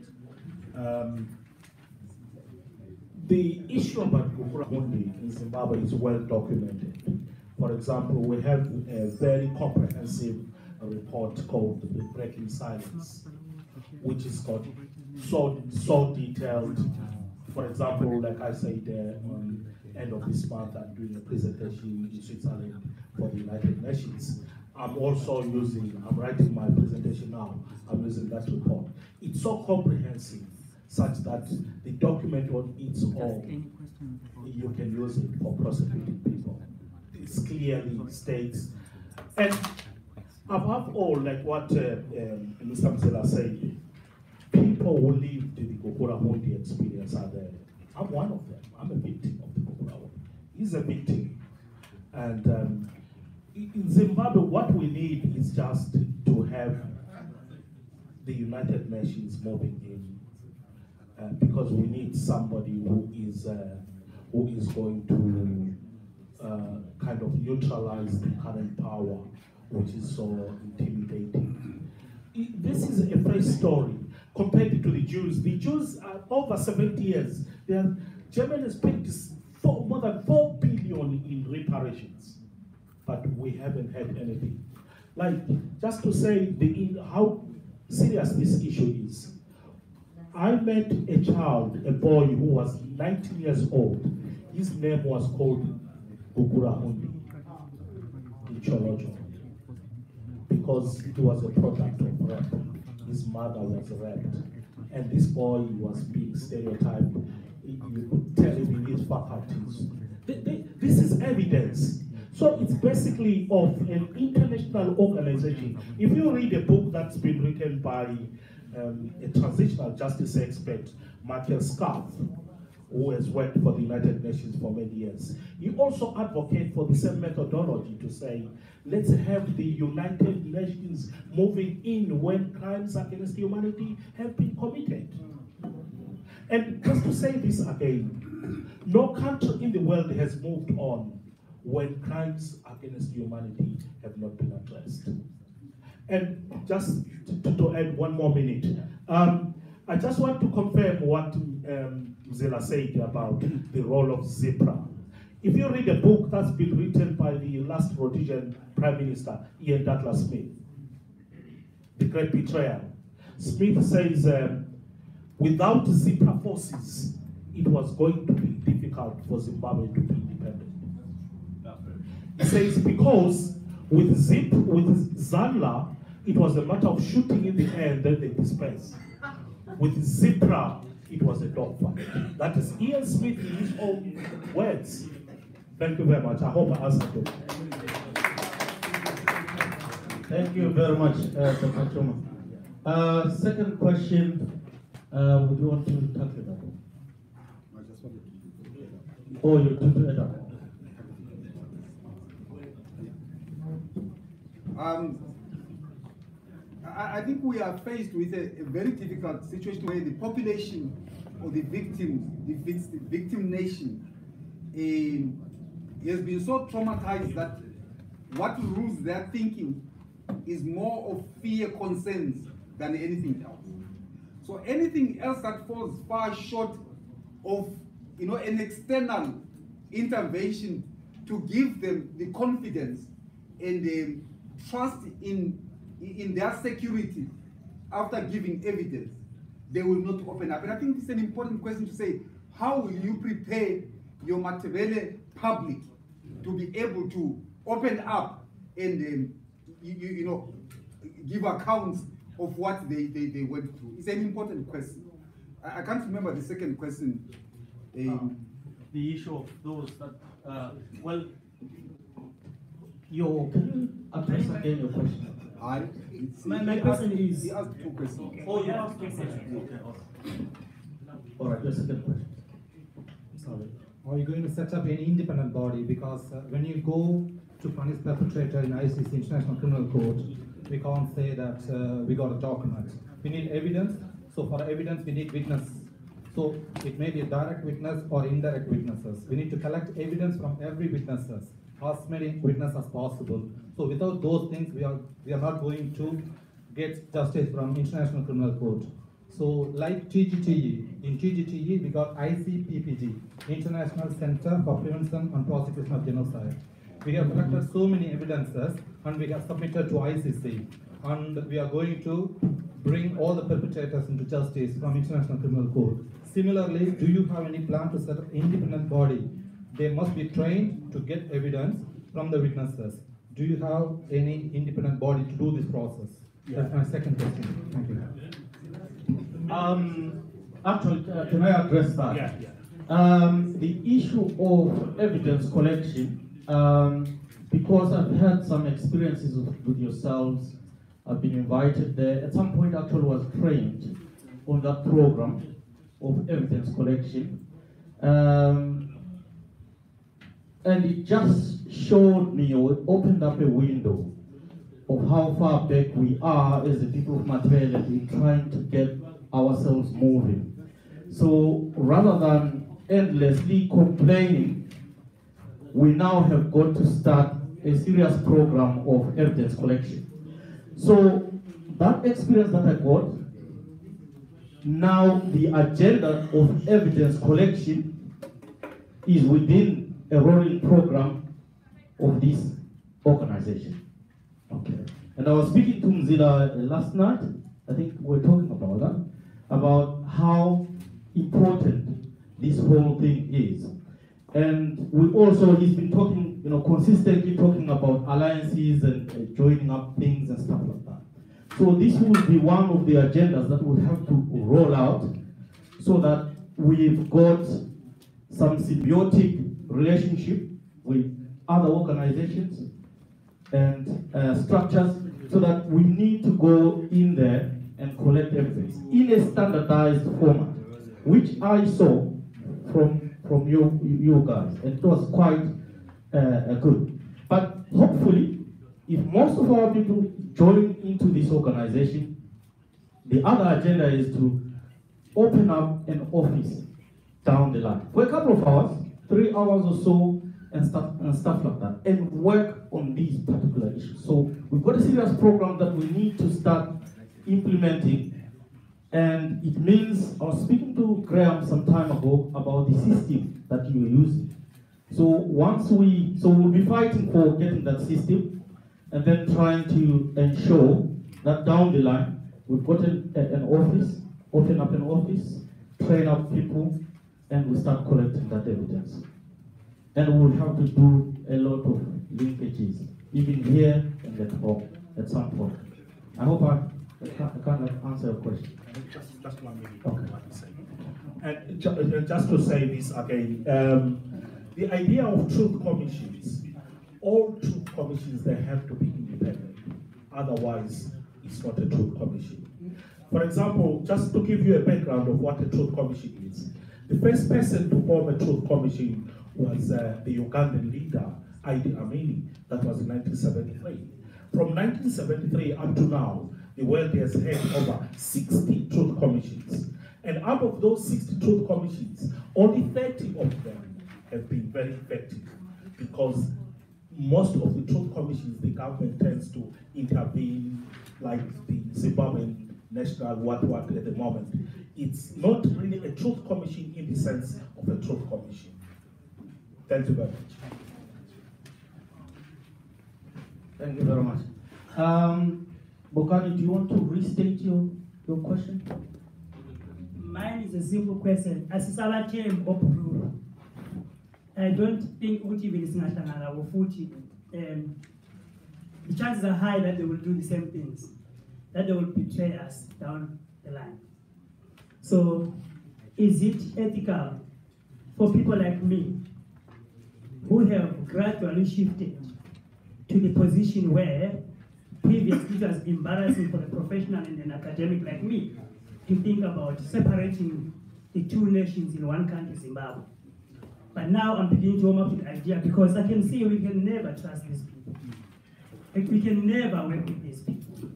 The issue about Gukurahundi in Zimbabwe is well documented. For example, we have a very comprehensive report called The Breaking Silence, which is got so detailed. For example, like I said, on the end of this month, I'm doing a presentation in Switzerland for the United Nations. I'm writing my presentation now. I'm using that report. It's so comprehensive, such that the document on its own, you can use it for prosecuting people. It clearly states, and above all, like what Mr. Mzela said, people who lived the Gukurahundi experience are there. I'm one of them. I'm a victim of the Gukurahundi. He's a victim. And in Zimbabwe, what we need is just to have the United Nations moving in, because we need somebody who is going to kind of neutralize the current power, which is so intimidating. This is a fresh story compared to the Jews. The Jews are over 70 years. Germany has paid more than 4 billion in reparations, but we haven't had anything. Like, just to say how serious this issue is. I met a child, a boy who was 19 years old. His name was called Gukurahundi in Cholocho, because he was a product of rape. His mother was raped, and this boy was being stereotyped. You could tell him in his faculties. This is evidence. So it's basically of an international organization. If you read a book that's been written by a transitional justice expert, Michael Scarf, who has worked for the United Nations for many years, he also advocates for the same methodology to say, let's have the United Nations moving in when crimes against humanity have been committed. And just to say this again, no country in the world has moved on when crimes against humanity have not been addressed. And just to add one more minute, I just want to confirm what Mzela said about the role of ZIPRA. If you read a book that's been written by the last Rhodesian Prime Minister, Ian Douglas Smith, The Great Betrayal, Smith says, without ZIPRA forces, it was going to be difficult for Zimbabwe to be independent. He says because with ZANLA, it was a matter of shooting in the air and then they dispersed. With ZIPRA, it was a dogfight. That is Ian Smith in his own words. Thank you very much. I hope I answered you. Thank you very much, Dr. Choma. Second question, would you want to tackle that? Oh, you took it up. I think we are faced with a very difficult situation where the population or the victim nation has been so traumatized that what rules their thinking is more of fear concerns than anything else. So anything else that falls far short of an external intervention to give them the confidence and the trust in their security after giving evidence, they will not open up. And I think this is an important question to say, how will you prepare your Matabele public to be able to open up and give accounts of what they went through? It's an important question. I can't remember the second question. The issue of those that, can you address again your question? My question is... He asked two questions. Oh, you asked two questions. Okay, awesome. All right, your second question. Sorry. Are you going to set up any independent body? Because when you go to punish perpetrator in ICC, International Criminal Court, we can't say that we got a document. We need evidence. So for evidence, we need witness. So it may be a direct witness or indirect witnesses. We need to collect evidence from every witnesses, as many witnesses as possible. So without those things, we are not going to get justice from International Criminal Court. So like TGTE, in TGTE we got ICPPG, International Center for Prevention and Prosecution of Genocide. We have collected so many evidences and we have submitted to ICC. And we are going to bring all the perpetrators into justice from International Criminal Court. Similarly, do you have any plan to set up independent body? They must be trained to get evidence from the witnesses. Do you have any independent body to do this process? Yeah. That's my second question. Thank you. Actually, can I address that? Yeah. The issue of evidence collection, because I've had some experiences with yourselves, I've been invited there. At some point, actually, was trained on that program of evidence collection, and it just showed me, or it opened up a window of how far back we are as the people of materiality in trying to get ourselves moving. So rather than endlessly complaining, we now have got to start a serious program of evidence collection. So that experience that I got, now the agenda of evidence collection is within a rolling program of this organization. Okay. And I was speaking to Mzila last night. I think we were talking about that, about how important this whole thing is. And we also, he's been talking, consistently talking about alliances and joining up things and stuff like that. So this will be one of the agendas that we'll have to roll out so that we've got some symbiotic relationship with other organizations and structures, so that we need to go in there and collect evidence in a standardized format, which I saw from you guys, and it was quite good. But hopefully, if most of our people join into this organization, the other agenda is to open up an office down the line for a couple of hours, 3 hours or so, and stuff like that, and work on these particular issues. So we've got a serious program that we need to start implementing, and it means, I was speaking to Graham some time ago about the system that you are using. So we'll be fighting for getting that system, and then trying to ensure that down the line, we've got an office, open up an office, train up people, and we start collecting that evidence. And we'll have to do a lot of linkages, even here and at home, at some point. I hope I can't answer your question. Just 1 minute. Okay. And just to say this again, the idea of truth commissions, all truth commissions, they have to be independent. Otherwise, it's not a truth commission. For example, just to give you a background of what a truth commission is, the first person to form a truth commission was the Ugandan leader, Idi Amin. That was in 1973. From 1973 up to now, the world has had over 60 truth commissions. And out of those 60 truth commissions, only 30 of them have been very effective, because most of the truth commissions, the government tends to intervene, like the Zimbabwean National what at the moment. It's not really a truth commission in the sense of a truth commission. Thank you very much. Thank you very much. Bokani, do you want to restate your question? Mine is a simple question. As Sala came up, I don't think Uti is national or Futi. The chances are high that they will do the same things. that they will betray us down the line. So, is it ethical for people like me who have gradually shifted to the position where previously it was embarrassing for a professional and an academic like me to think about separating the two nations in one country, Zimbabwe? But now I'm beginning to warm up to the idea because I can see we can never trust these people. Like we can never work with these people.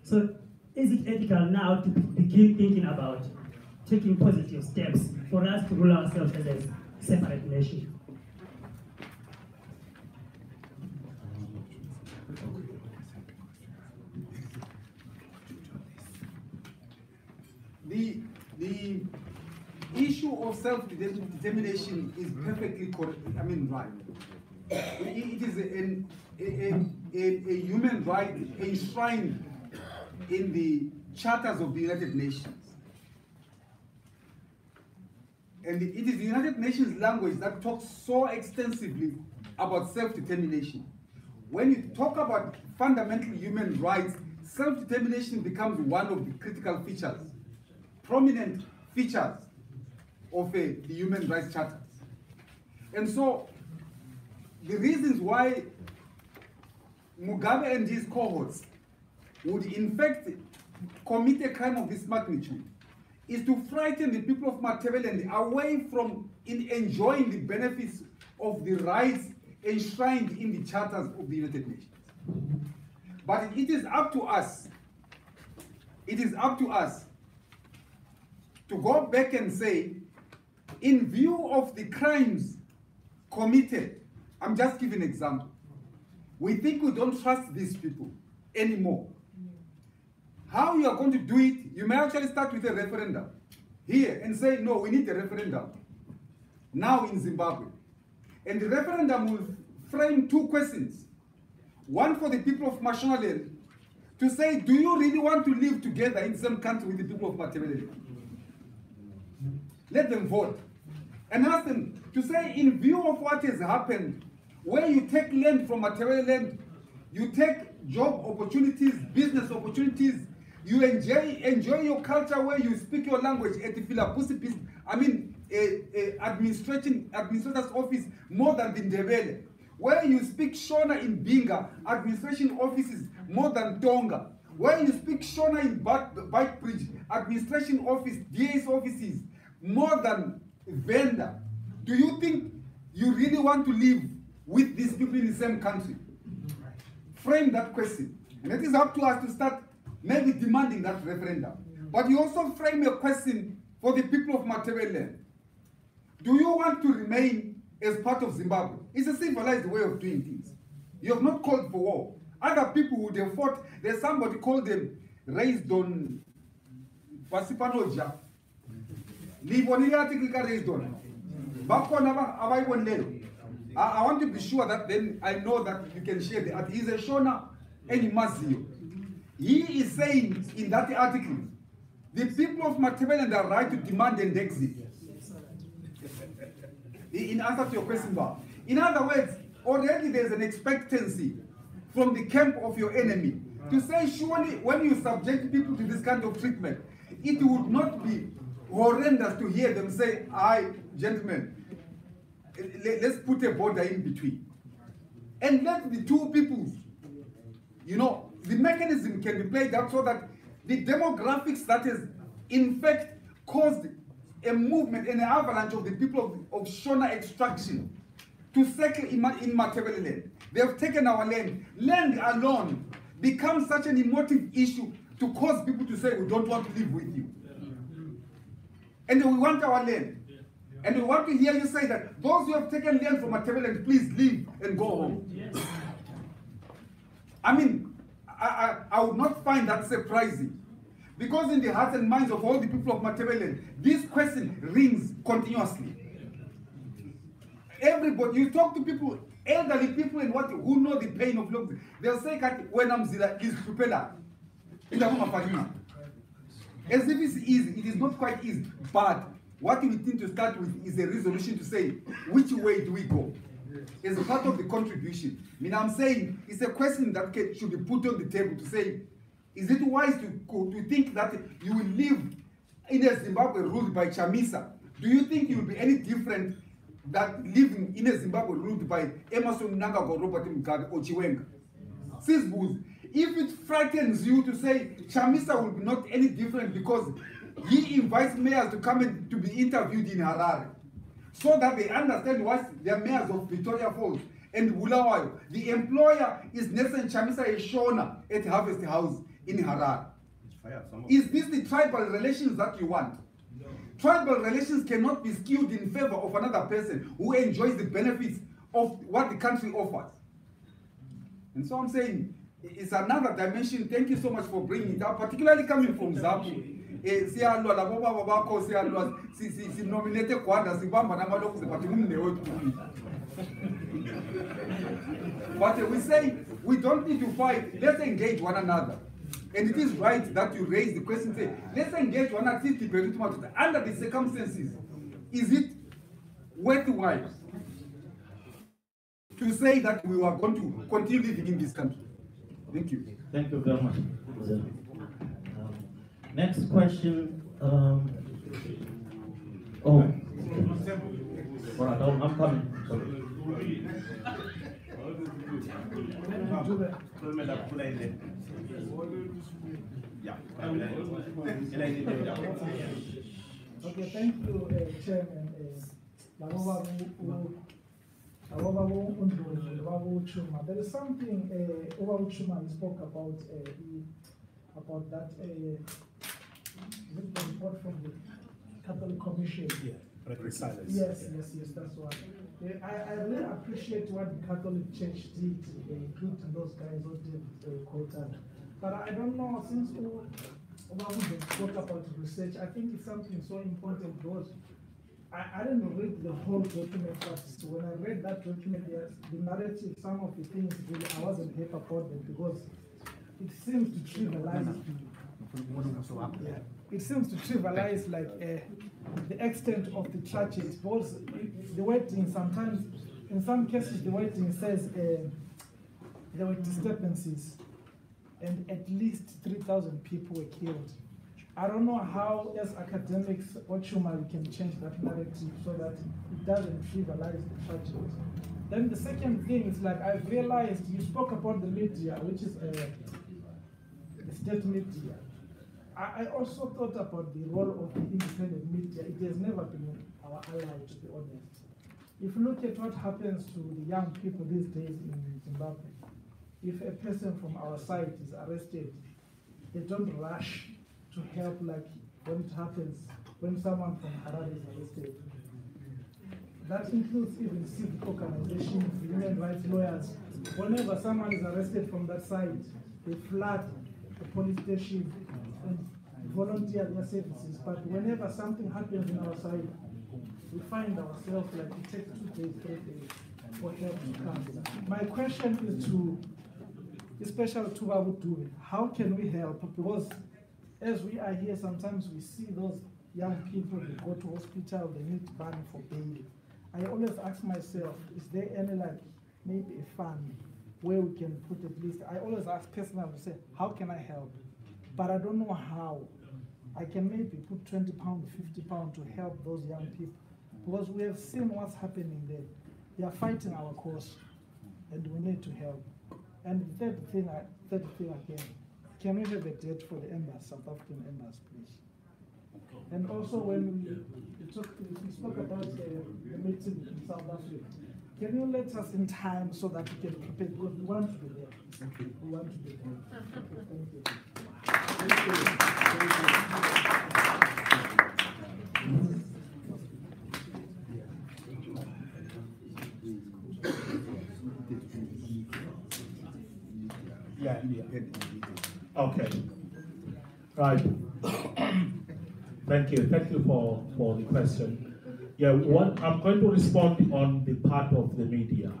So is it ethical now to begin thinking about taking positive steps for us to rule ourselves as a separate nation? The issue of self-determination is perfectly correct. I mean, right. It is a human right enshrined in the charters of the United Nations. And it is the United Nations language that talks so extensively about self-determination. When you talk about fundamental human rights, self-determination becomes one of the critical features, prominent features of the human rights charters. And so, the reasons why Mugabe and his cohorts would in fact commit a crime of this magnitude is to frighten the people of Matabeleland away from enjoying the benefits of the rights enshrined in the charters of the United Nations. But it is up to us, to go back and say, in view of the crimes committed, I'm just giving an example, we think we don't trust these people anymore. How you are going to do it, you may actually start with a referendum here and say, no, we need a referendum now in Zimbabwe. And the referendum will frame two questions. One for the people of Mashonaland to say, do you really want to live together in the same country with the people of Matabeleland? Let them vote. And ask them to say, in view of what has happened, where you take land from Matabeleland, you take job opportunities, business opportunities, you enjoy your culture where you speak your language at the Philapusi, administrator's office more than the Ndebele. Where you speak Shona in Binga, administration offices more than Tonga. Where you speak Shona in Bike Bridge, administration office, DA's offices more than Venda. Do you think you really want to live with these people in the same country? Frame that question. And it is up to us to start maybe demanding that referendum. But you also frame a question for the people of Matabeleland. Do you want to remain as part of Zimbabwe? It's a civilized way of doing things. You have not called for war. Other people would have fought. There's somebody called them raised on Pasipanoja. Livonili article raised on. I want to be sure that then I know that you can share the article. He's a Shona and Mazio. He is saying in that article, the people of Matabeleland are right to demand an exit. In answer to your question, Bob. In other words, already there's an expectancy from the camp of your enemy to say, surely when you subject people to this kind of treatment, it would not be horrendous to hear them say, aye, gentlemen, let's put a border in between. And let the two peoples, you know, the mechanism can be played out so that the demographics that has in fact caused a movement and an avalanche of the people of Shona extraction to settle in Matabeleland. They have taken our land. Land alone becomes such an emotive issue to cause people to say, we don't want to live with you. And we want our land. And we want to hear you say that those who have taken land from Matabeleland, please leave and go home. Yes. I mean, I would not find that surprising. Because in the hearts and minds of all the people of Matabeleland, this question rings continuously. Everybody, you talk to people, elderly people and who know the pain of love, they'll say, when I'm zila, is supela. As if it's easy. It is not quite easy. But what we need to start with is a resolution to say, which way do we go? As part of the contribution. I mean, I'm saying it's a question that should be put on the table to say, Is it wise to think that you will live in a Zimbabwe ruled by Chamisa? Do you think you will be any different than living in a Zimbabwe ruled by Emerson Mnangagwa, Robert Mugabe, or Chiwenga? Sisbuz, if it frightens you to say Chamisa will be not any different because he invites mayors to come in to be interviewed in Harare, so that they understand what their mayors of Victoria Falls and Bulawayo. The employer is Nelson Chamisa Eshona at Harvest House in Harare. Is this the tribal relations that you want? No. Tribal relations cannot be skewed in favor of another person who enjoys the benefits of what the country offers. And so I'm saying, it's another dimension. Thank you so much for bringing it up, particularly coming from Zapu. But we say we don't need to fight, let's engage one another. And it is right that you raise the question, say, let's engage one another under the circumstances. Is it worthwhile to say that we are going to continue living in this country? Thank you. Thank you very much. Next question. Oh, I'm coming. Okay, thank you, Chairman. There is something Oba Uchuma spoke about that the report from the Catholic Commission. Yeah, silence. Yes, that's what. I really appreciate what the Catholic Church did, including those guys who did quoted. But I don't know, since Oba spoke about research, I think it's something so important because I didn't read the whole document, but when I read that document, the narrative, some of the things, really, I wasn't happy about them because it seems to trivialize. It seems to trivialize like the extent of the tragedy. Because the wording sometimes, in some cases, the wording says there were disturbances and at least 3,000 people were killed. I don't know how, as academics, we can change that narrative so that it doesn't trivialize the tragedy. Then the second thing is like I've realized you spoke about the media, which is the state media. I also thought about the role of the independent media. It has never been our ally, to be honest. If you look at what happens to the young people these days in Zimbabwe, if a person from our side is arrested, they don't rush to help like when it happens, when someone from Harare is arrested. That includes even civic organizations, human rights lawyers. Whenever someone is arrested from that side, they flood the police station and volunteer their services. But whenever something happens on our side, we find ourselves like it takes 2 days, 3 days for help to come. My question is to, especially to Babu, how can we help? Because as we are here, sometimes we see those young people, they go to hospital, they need money for bail. I always ask myself, is there any like maybe a fund where we can put at least, I always ask personally, say, how can I help? But I don't know how. I can maybe put 20 pounds, 50 pounds to help those young people. Because we have seen what's happening there. They are fighting our cause and we need to help. And the third thing again, can we have a date for the embassy, South African embassy, please? And also when we spoke about the meeting in South Africa, can you let us in time so that we can prepare, because we want to be there. We want to be there. Thank you. Yeah. Okay. Right. Thank you for the question. Yeah, I'm going to respond on the part of the media.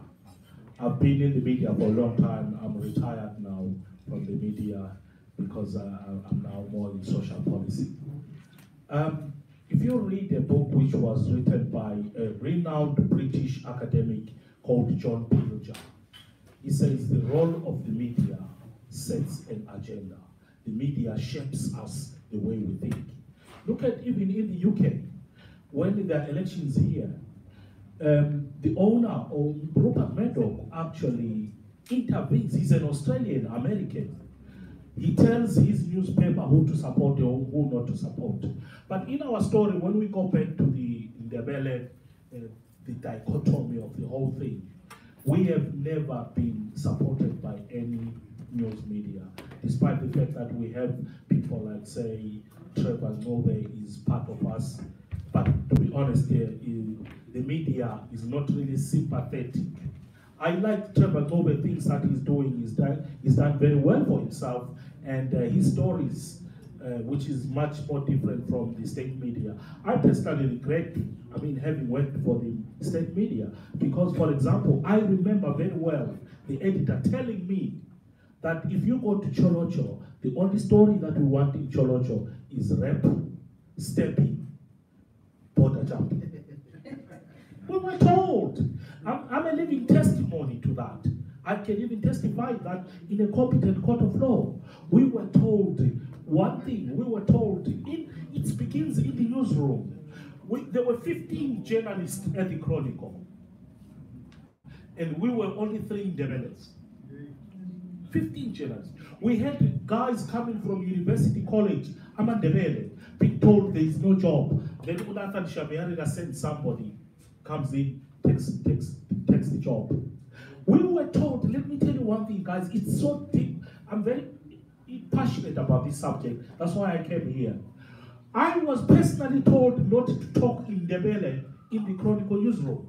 I've been in the media for a long time. I'm retired now from the media because I'm now more in social policy. If you read a book which was written by a renowned British academic called John Pilger, he says the role of the media sets an agenda. the media shapes us the way we think. Look at even in the UK, when there are elections here, the owner of Rupert Murdoch actually intervenes. He's an Australian American. He tells his newspaper who to support or who not to support. But in our story, when we go back to the Ndebele, the dichotomy of the whole thing, we have never been supported by any news media, despite the fact that we have people like, say, Trevor Noble is part of us. But to be honest here, the media is not really sympathetic. I like Trevor Noble, things that he's doing, he's done very well for himself, and his stories, which is much more different from the state media. I personally regret, having worked for the state media, because, for example, I remember very well the editor telling me that if you go to Cholocho, the only story that we want in Cholocho is rape, stepping, border jumping. We were told. I'm a living testimony to that. I can even testify that in a competent court of law. We were told one thing. We were told, it begins in the newsroom. There were 15 journalists at the Chronicle, and we were only 3 Ndebelers. 15 journalists. We had guys coming from University College, Amandebele, being told there is no job. Then Unathan Shabiarina sent somebody, comes in, takes the job. We were told, let me tell you one thing, guys, it's so deep. I'm very passionate about this subject. That's why I came here. I was personally told not to talk in Ndebele in the Chronicle newsroom.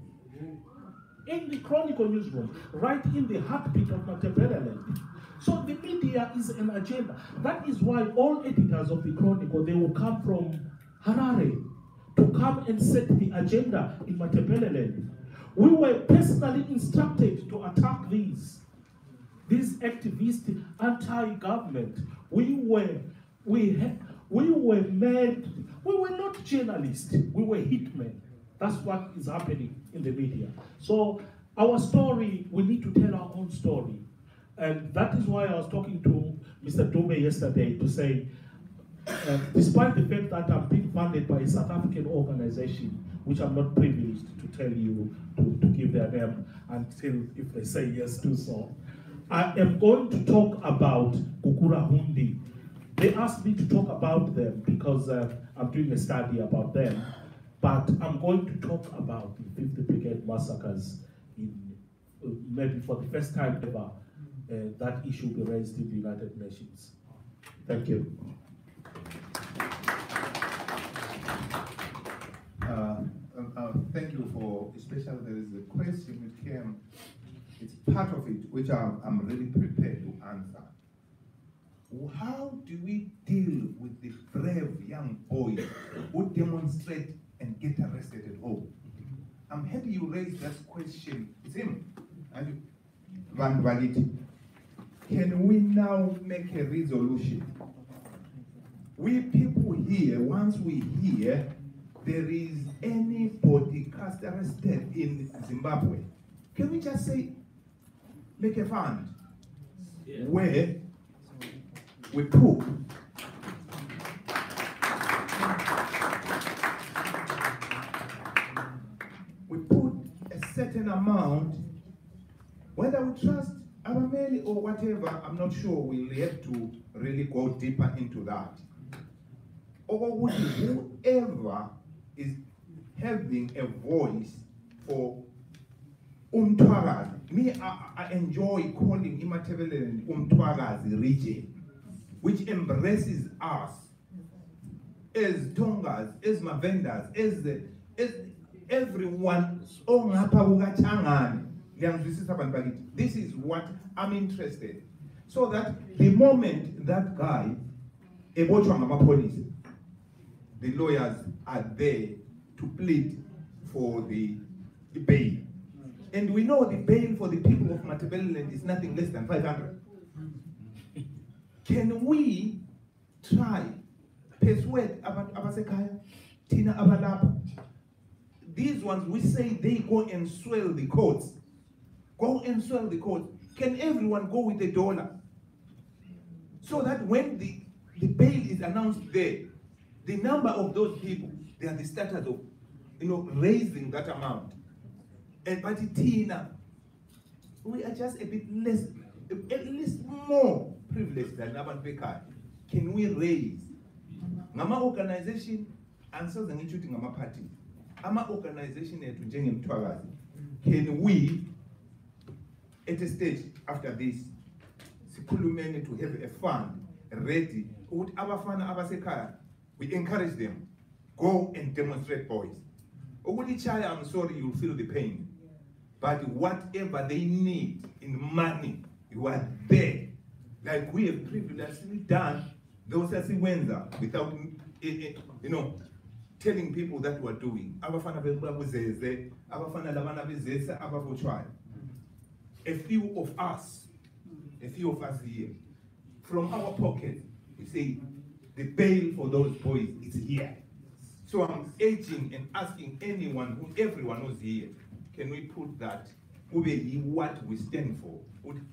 In the Chronicle newsroom, right in the heartbeat of Matabeleland. So the media is an agenda. That is why all editors of the Chronicle, they will come from Harare to come and set the agenda in Matabeleland. We were personally instructed to attack these activists, anti-government. We were mad. We were not journalists. We were hitmen. That's what is happening in the media. So our story, we need to tell our own story. And that is why I was talking to Mr. Dube yesterday to say, despite the fact that I'm being funded by a South African organization, which I'm not privileged to tell you to give their name until if they say yes to so, I am going to talk about Kukura Hundi. They asked me to talk about them because I'm doing a study about them, but I'm going to talk about the 5th Brigade massacres in maybe for the first time ever. That issue will be raised in the United Nations. Thank you. Thank you for, especially there is a question which came, it's part of it, which I'm really prepared to answer. How do we deal with the brave young boys who demonstrate and get arrested at home? I'm happy you raised that question. It's him. And Van Valiti. Can we now make a resolution? We people here, once we hear there is anybody cast arrested in Zimbabwe, can we just say, make a fund where we put a certain amount, whether we trust Abameli or whatever, I'm not sure. We'll have to really go deeper into that. Or whoever is having a voice for Umtwarazi. Me, I enjoy calling Imatebele Umtwarazi region, which embraces us as Tongas, as Mavendas, as everyone. This is what I'm interested. So that the moment that guy, police, the lawyers are there to plead for the bail. And we know the bail for the people of Matabeleland is nothing less than 500. Can we try persuade Abasekaya, Tina Abalapa? These ones, we say they go and swell the courts. Go and swell the courts. Can everyone go with $1? So that when the the bail is announced there. The number of those people, they are the status of, raising that amount. And but Tina, we are just a bit less, at least more privileged than Naban Pekai. Can we raise? Ngama organization, answers and shooting Ngama party. Ama organization at Mtwagazi. Can we, at a stage after this, Sikulumene to have a fund ready? We encourage them, go and demonstrate, boys. I'm sorry, you'll feel the pain. But whatever they need in money, you are there. Like we have previously done, those as Wenza, without, telling people that we're doing. A few of us here, from our pocket, we say, the bail for those boys is here. So I'm urging and asking everyone who's here, can we put that, what we stand for?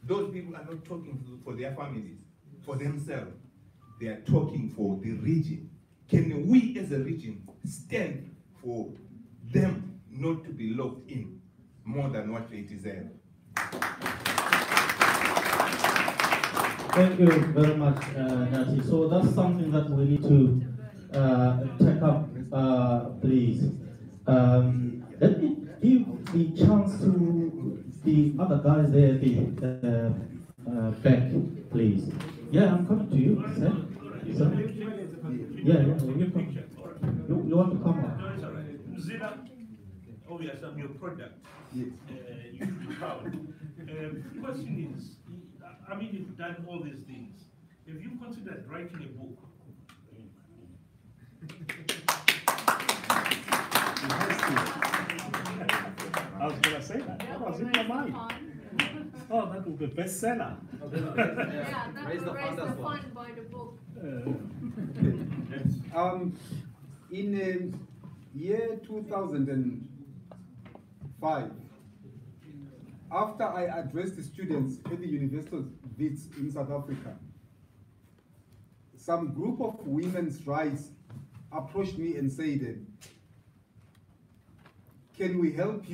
Those people are not talking for their families, for themselves. They are talking for the region. Can we as a region stand for them not to be locked in more than what they deserve? Thank you very much, Nati. So that's something that we need to take up, please. Let me give the chance to the other guys there, the back, please. Yeah, I'm coming to you, sir. Yeah, you want to come up? Zila, obviously, I'm your product. Yes. You should be proud. The question is, I mean, you've done all these things. Have you considered writing a book? I was going to say that. That was in my mind. Oh, that would be a bestseller. Yeah, that will raise the fund by the book. In year 2005, after I addressed the students at the University of Wits in South Africa, some group of women's rights approached me and said, can we help you?